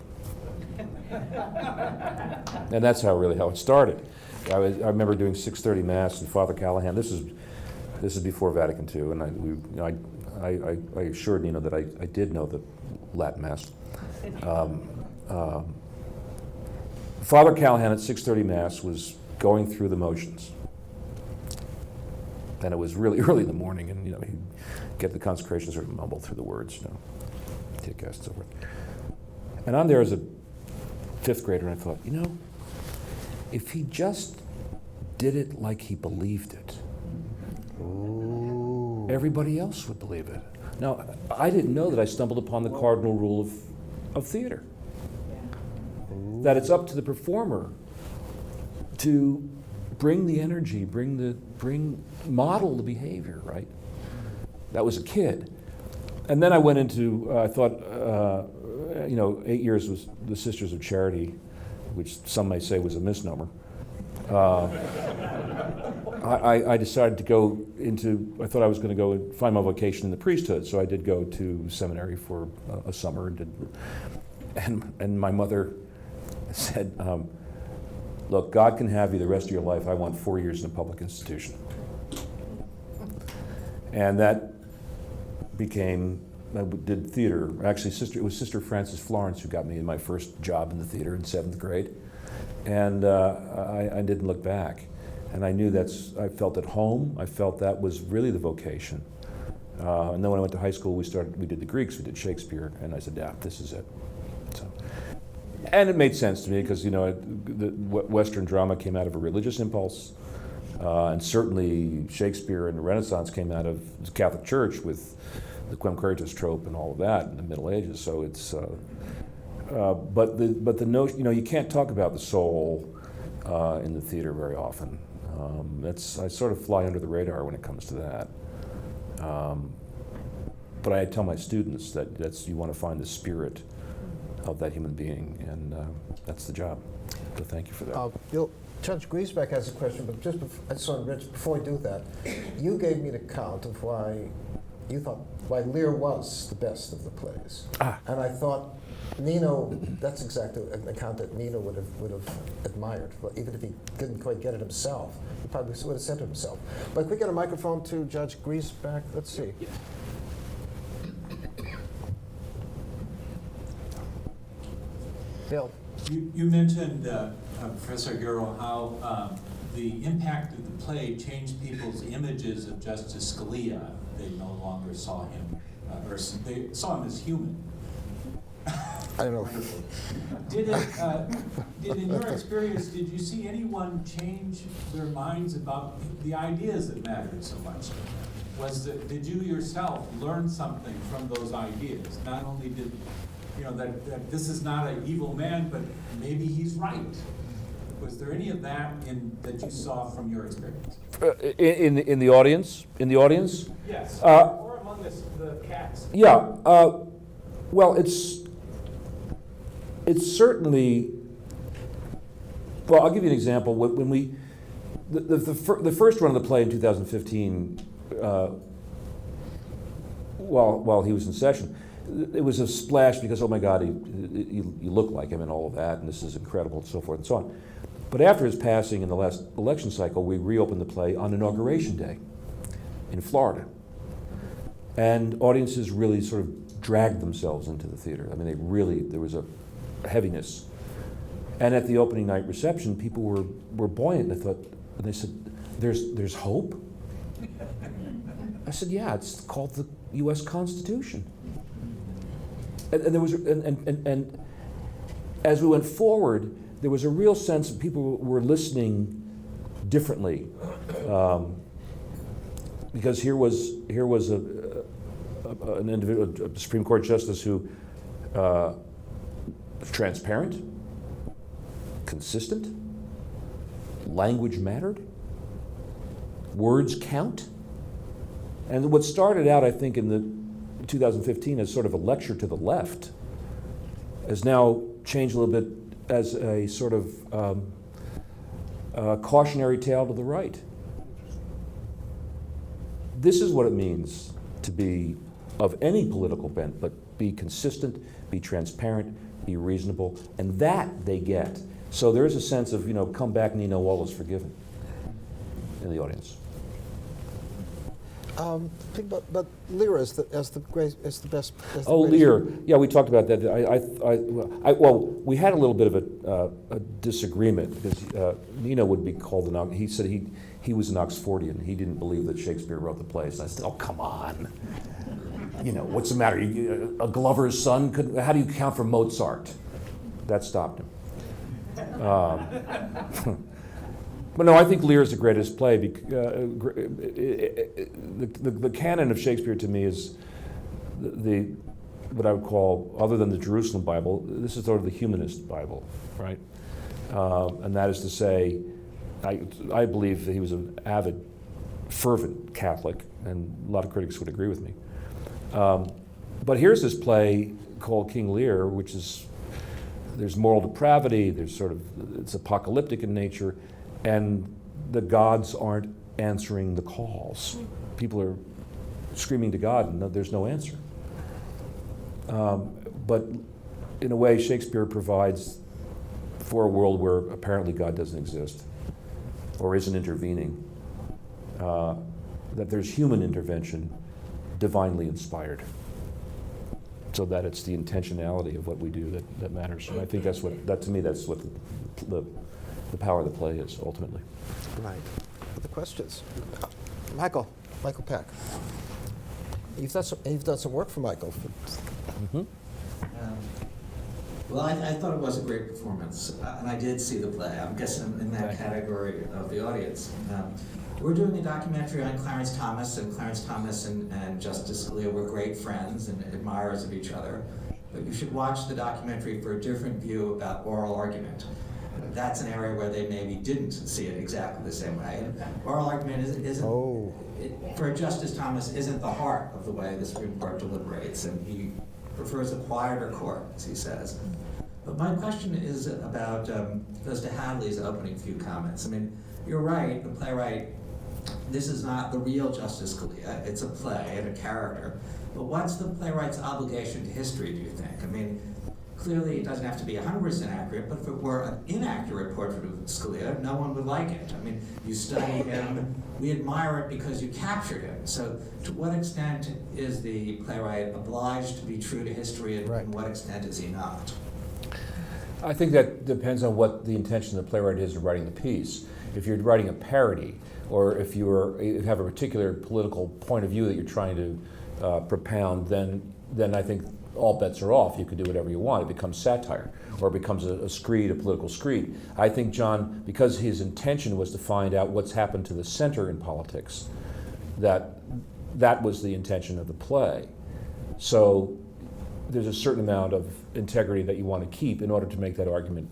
And that's how it started. I remember doing 6:30 Mass and Father Callahan. This is before Vatican II, and I assured Nino that I did know the Latin Mass. Father Callahan at 6:30 Mass was going through the motions. And it was really early in the morning, and he'd get the consecration, sort of mumble through the words, take us, so forth. And I'm there as a fifth grader, and I thought, if he just did it like he believed it, everybody else would believe it. Now, I didn't know that I stumbled upon the cardinal rule of theater. That it's up to the performer to bring the energy, model the behavior, right? That was a kid. And then I went into, I thought, 8 years was the Sisters of Charity, which some may say was a misnomer. I decided to go into, I thought I was going to go and find my vocation in the priesthood, so I did go to seminary for a summer, and my mother said, look, God can have you the rest of your life. I want 4 years in a public institution. And that became, I did theater. Actually, it was Sister Frances Florence who got me in my first job in the theater in 7th grade. And I didn't look back. And I knew I felt at home. I felt that was really the vocation. And then when I went to high school, we did the Greeks, we did Shakespeare, and I said, yeah, this is it. So, and it made sense to me because, the Western drama came out of a religious impulse. And certainly Shakespeare and the Renaissance came out of the Catholic Church with the Quem Curitas trope and all of that in the Middle Ages. So it's, but the notion, you can't talk about the soul in the theater very often. I sort of fly under the radar when it comes to that. But I tell my students that you want to find the spirit of that human being, and that's the job. So thank you for that. Judge Griesbeck has a question, but Rich, before we do that, you gave me the count of why you thought Lear was the best of the plays. And I thought Nino, that's exactly an account that Nino would have admired. Well, even if he didn't quite get it himself, he probably would have said to himself. But can we get a microphone to Judge Griesbeck? Let's see. Bill. You mentioned, Professor Gero, how the impact of the play changed people's images of Justice Scalia. They no longer saw him, or they saw him as human. I don't know. Did in your experience, did you see anyone change their minds about the ideas that mattered so much? did you yourself learn something from those ideas? Not only did, that this is not an evil man, but maybe he's right. Was there any of that that you saw from your experience? In the audience? In the audience? Yes, or among the cast. Yeah. Well, it's certainly. Well, I'll give you an example. When we the first run of the play in 2015, while he was in session, it was a splash because, oh my God, you look like him and all of that, and this is incredible, and so forth and so on. But after his passing in the last election cycle, we reopened the play on Inauguration Day in Florida. And audiences really sort of dragged themselves into the theater. I mean, there was a heaviness. And at the opening night reception, people were buoyant. And they said, there's hope? I said, yeah, it's called the U.S. Constitution. And there was, and as we went forward, there was a real sense that people were listening differently, because here was an individual, a Supreme Court justice who was transparent, consistent, language mattered, words count, and what started out, I think, in the 2015 as sort of a lecture to the left has now changed a little bit as a sort of cautionary tale to the right. This is what it means to be of any political bent, but be consistent, be transparent, be reasonable, and that they get. So there is a sense of, come back, Nino, all is forgiven in the audience. But Lear is the best. Lear. Yeah, we talked about that. Well, we had a little bit of a disagreement because Nino would be called an. He said he was an Oxfordian. He didn't believe that Shakespeare wrote the plays. I said, oh, come on. What's the matter? A Glover's son? How do you count for Mozart? That stopped him. But no, I think Lear is the greatest play. The canon of Shakespeare to me is what I would call, other than the Jerusalem Bible, this is sort of the humanist Bible, right? And that is to say, I believe that he was an avid, fervent Catholic, and a lot of critics would agree with me. But here's this play called King Lear, which is, there's moral depravity, it's apocalyptic in nature, and the gods aren't answering the calls. People are screaming to God, and there's no answer. But in a way, Shakespeare provides for a world where apparently God doesn't exist or isn't intervening, that there's human intervention, divinely inspired, so that it's the intentionality of what we do that matters. And I think that's what the power of the play is ultimately. Right. Other questions? Michael Peck. You've done some work for Michael. Mm-hmm. Well, I thought it was a great performance, and I did see the play. I'm guessing I'm in that category of the audience. We're doing a documentary on Clarence Thomas, and Clarence Thomas and Justice Scalia were great friends and admirers of each other. But you should watch the documentary for a different view about oral argument. That's an area where they maybe didn't see it exactly the same way. And oral argument for Justice Thomas, isn't the heart of the way the Supreme Court deliberates, and he prefers a quieter court, as he says. But my question is about, goes to Hadley's opening few comments. I mean, you're right, the playwright, this is not the real Justice Scalia, it's a play and a character. But what's the playwright's obligation to history, do you think? I mean, clearly it doesn't have to be 100% accurate, but if it were an inaccurate portrait of Scalia, no one would like it. I mean, you study him, we admire it because you captured him. So to what extent is the playwright obliged to be true to history, and to what extent is he not? I think that depends on what the intention of the playwright is of writing the piece. If you're writing a parody, or if you have a particular political point of view that you're trying to propound, then I think all bets are off. You can do whatever you want. It becomes satire, or it becomes a screed, a political screed. I think John, because his intention was to find out what's happened to the center in politics, that that was the intention of the play. So there's a certain amount of integrity that you want to keep in order to make that argument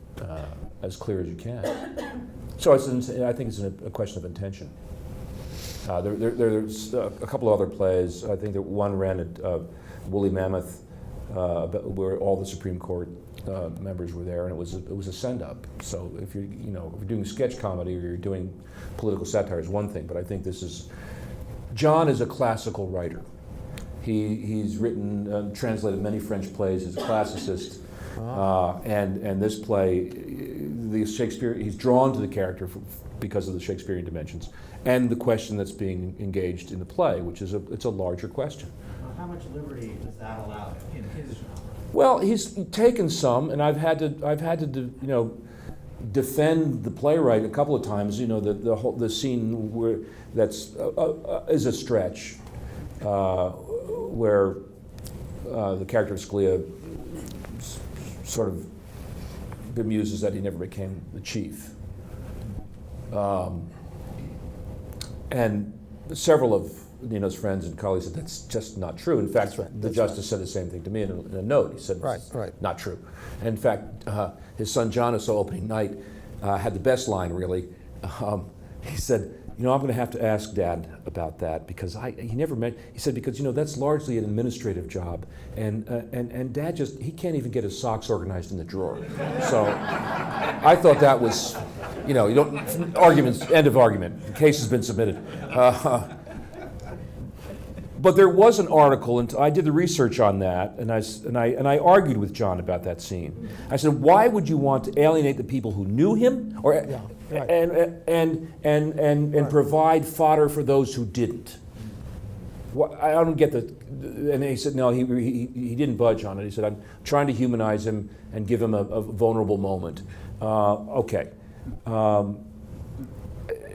as clear as you can. So I think it's a question of intention. There's a couple of other plays. I think that one ran at Woolly Mammoth, where all the Supreme Court members were there, and it was a send-up. So if you're doing sketch comedy or you're doing political satire is one thing, but I think John is a classical writer. He's written, translated many French plays. He's a classicist, and this play, the Shakespeare, he's drawn to the character because of the Shakespearean dimensions and the question that's being engaged in the play, which is it's a larger question. How much liberty does that allow in his genre? Well, he's taken some, and I've had to defend the playwright a couple of times. The scene where is a stretch, where the character of Scalia sort of bemuses that he never became the chief, and several of Nino's friends and colleagues said that's just not true. In fact, the justice said the same thing to me in a note. He said, Right. not true. And in fact, his son Jonathan, opening night, had the best line, really. He said, I'm going to have to ask Dad about that because he never meant, he said, because, that's largely an administrative job. And Dad he can't even get his socks organized in the drawer. So I thought that was, arguments, end of argument. The case has been submitted. But there was an article, and I did the research on that, and I argued with John about that scene. I said, why would you want to alienate the people who knew him, and provide fodder for those who didn't? I don't get and he said, no, he didn't budge on it. He said, I'm trying to humanize him and give him a vulnerable moment. Okay.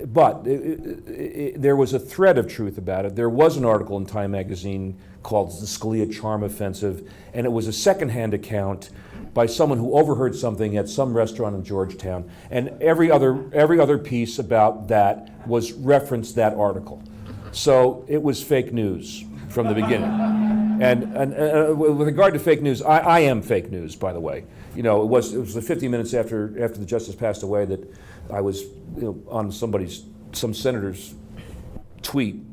But there was a thread of truth about it. There was an article in Time magazine called The Scalia Charm Offensive, and it was a secondhand account by someone who overheard something at some restaurant in Georgetown, and every other piece about that was referenced that article. So it was fake news from the beginning. And with regard to fake news, I am fake news, by the way. It was the 50 minutes after the justice passed away that I was on some senator's tweet,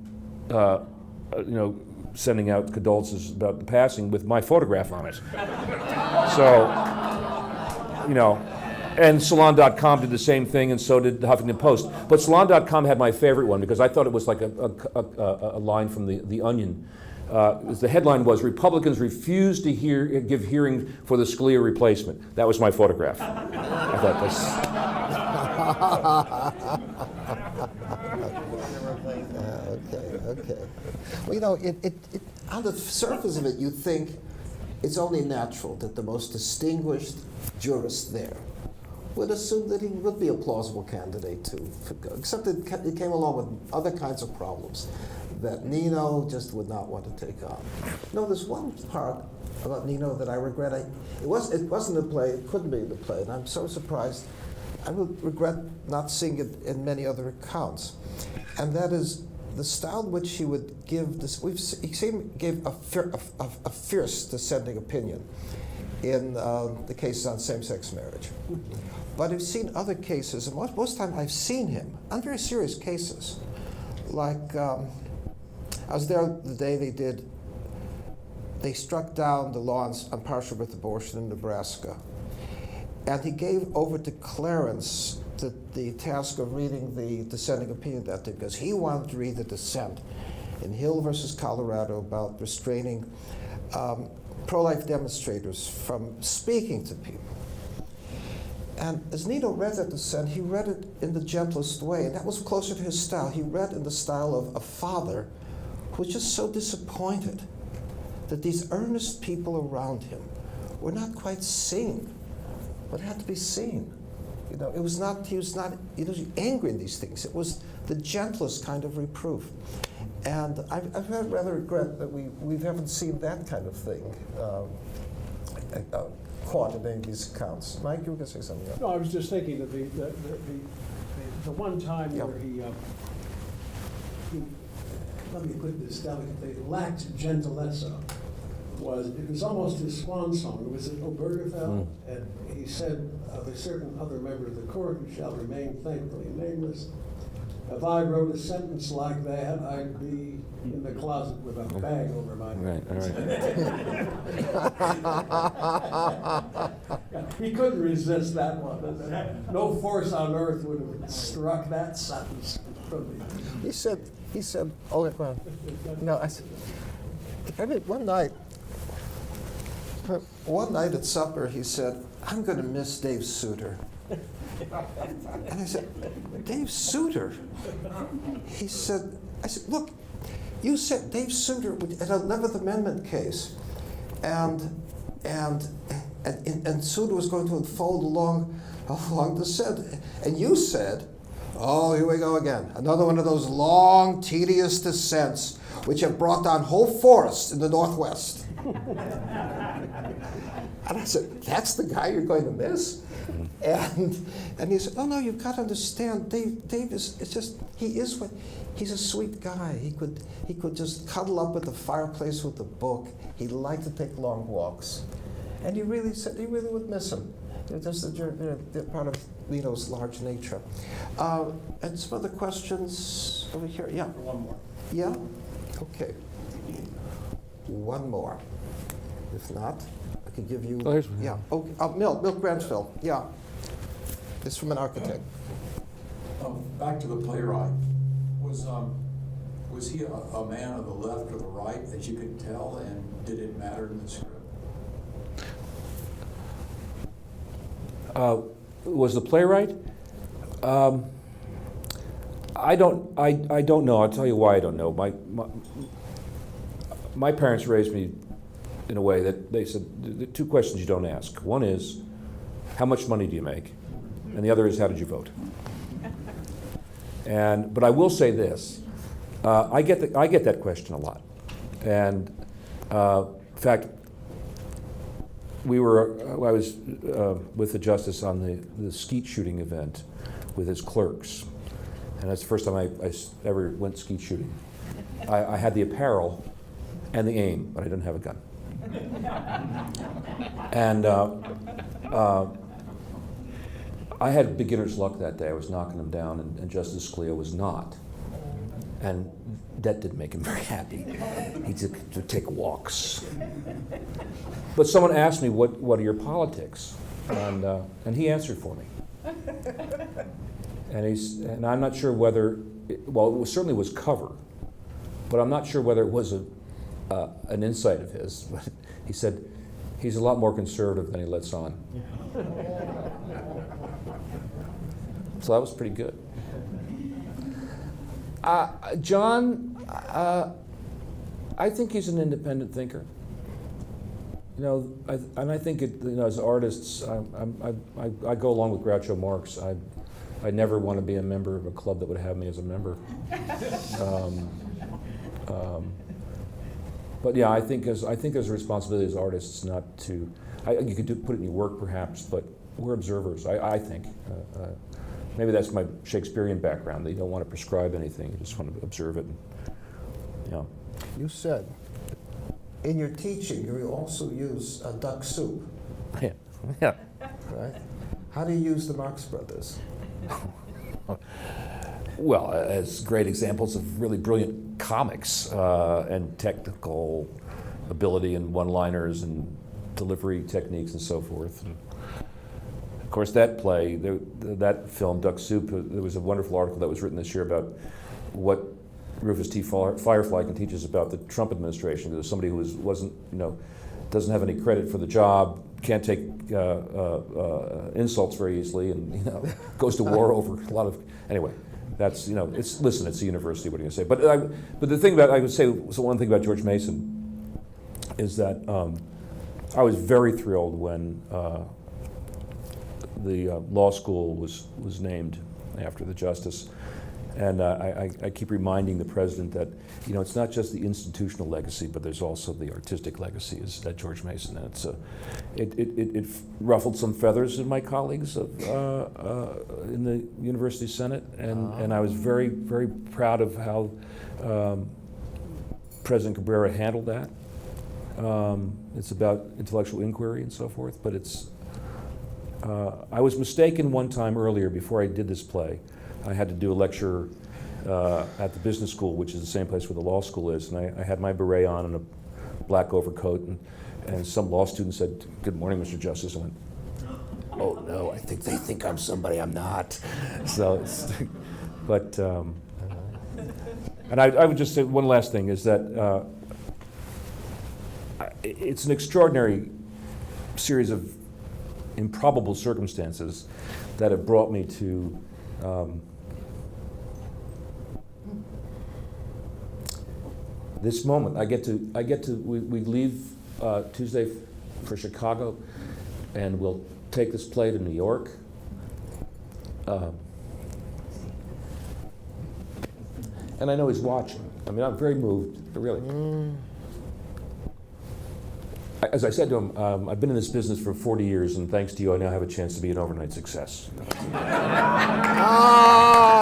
sending out condolences about the passing with my photograph on it. So, and Salon.com did the same thing, and so did the Huffington Post. But Salon.com had my favorite one because I thought it was like a line from the Onion. The headline was, Republicans refuse to give hearing for the Scalia replacement. That was my photograph. I thought this. Okay. Well, on the surface of it, you think it's only natural that the most distinguished jurist there would assume that he would be a plausible candidate to go, except that it came along with other kinds of problems that Nino just would not want to take on. There's one part about Nino that I regret. It wasn't the play. It couldn't be the play, and I'm so surprised. I would regret not seeing it in many other accounts, and that is the style in which he would give this. He gave a fierce dissenting opinion in the cases on same-sex marriage. But I've seen other cases, and most of the time I've seen him on very serious cases. Like, I was there the day they struck down the law on partial birth abortion in Nebraska. And he gave over to Clarence the task of reading the dissenting opinion that day, because he wanted to read the dissent in Hill versus Colorado about restraining pro-life demonstrators from speaking to people. And as Nino read that dissent, he read it in the gentlest way, and that was closer to his style. He read in the style of a father who was just so disappointed that these earnest people around him were not quite seeing what had to be seen. He was not angry in these things. It was the gentlest kind of reproof. And I've had rather regret that we haven't seen that kind of thing caught in any of these accounts. Mike, you were going to say something else? No, I was just thinking that the one time where he let me put this delicately, lacked gentilezza it was almost his swan song. It was at Obergefell, and he said of a certain other member of the court who shall remain thankfully nameless, if I wrote a sentence like that, I'd be in the closet with a bag over my head. Right. He couldn't resist that one. No force on earth would have struck that sentence from me. He said, oh, go on. No, I mean, one night at supper, he said, I'm going to miss Dave Souter. And I said, Dave Souter? I said, look, you said Dave Souter at an 11th Amendment case, and Souter was going to unfold along dissent, and you said, oh, here we go again, another one of those long, tedious dissents which have brought down whole forests in the Northwest. And I said, that's the guy you're going to miss? And he said, oh no, you've got to understand, Dave is, it's just, he's a sweet guy. He could just cuddle up at the fireplace with a book. He liked to take long walks. And he really would miss him. Just they're part of Lito's large nature. And some other questions over here? Yeah. One more. Yeah? Okay. One more. If not, I could give you. Oh, here's one. Yeah. Okay. Milt Grantsville. Yeah. This is from an architect. Back to the playwright. Was he a man of the left or the right that you could tell, and did it matter in the script? Was the playwright? I don't know. I'll tell you why I don't know. My parents raised me in a way that they said the two questions you don't ask. One is, how much money do you make? And the other is, how did you vote? But I will say this: I get that question a lot. And in fact, I was with the justice on the skeet shooting event with his clerks, and that's the first time I ever went skeet shooting. I had the apparel and the aim, but I didn't have a gun. And I had beginner's luck that day. I was knocking them down, and Justice Scalia was not. And that didn't make him very happy. He took to take walks. But someone asked me, what are your politics? And he answered for me. And I'm not sure whether, it certainly was cover, but I'm not sure whether it was an insight of his. But he said, he's a lot more conservative than he lets on. So that was pretty good. John, I think he's an independent thinker. I think as artists, I go along with Groucho Marx. I never want to be a member of a club that would have me as a member. But yeah, I think there's a responsibility as artists not to. You could put it in your work perhaps, but we're observers. I think. Maybe that's my Shakespearean background. That you don't want to prescribe anything; you just want to observe it. You said in your teaching you also use duck soup. Yeah. Right? How do you use the Marx Brothers? Well, as great examples of really brilliant comics and technical ability and one-liners and delivery techniques and so forth. And of course, that play, that film, Duck Soup, there was a wonderful article that was written this year about what Rufus T. Firefly can teach us about the Trump administration. There's somebody who doesn't have any credit for the job, can't take insults very easily, and goes to war over a lot of. Anyway, that's it's a university. What are you going to say? But the thing about I would say one thing about George Mason is that I was very thrilled when the law school was named after the justice. And I keep reminding the president that it's not just the institutional legacy, but there's also the artistic legacy at George Mason. And it ruffled some feathers in my colleagues in the University Senate, and I was very, very proud of how President Cabrera handled that. It's about intellectual inquiry and so forth, but it's, I was mistaken one time earlier before I did this play. I had to do a lecture at the business school, which is the same place where the law school is, and I had my beret on and a black overcoat, and some law student said, "Good morning, Mr. Justice." I went, "Oh no, I think they think I'm somebody I'm not." So, but, and I would just say one last thing is that it's an extraordinary series of improbable circumstances that have brought me to this moment. We leave Tuesday for Chicago, and we'll take this play to New York. And I know he's watching. I mean, I'm very moved, really. As I said to him, I've been in this business for 40 years, and thanks to you, I now have a chance to be an overnight success. Ah!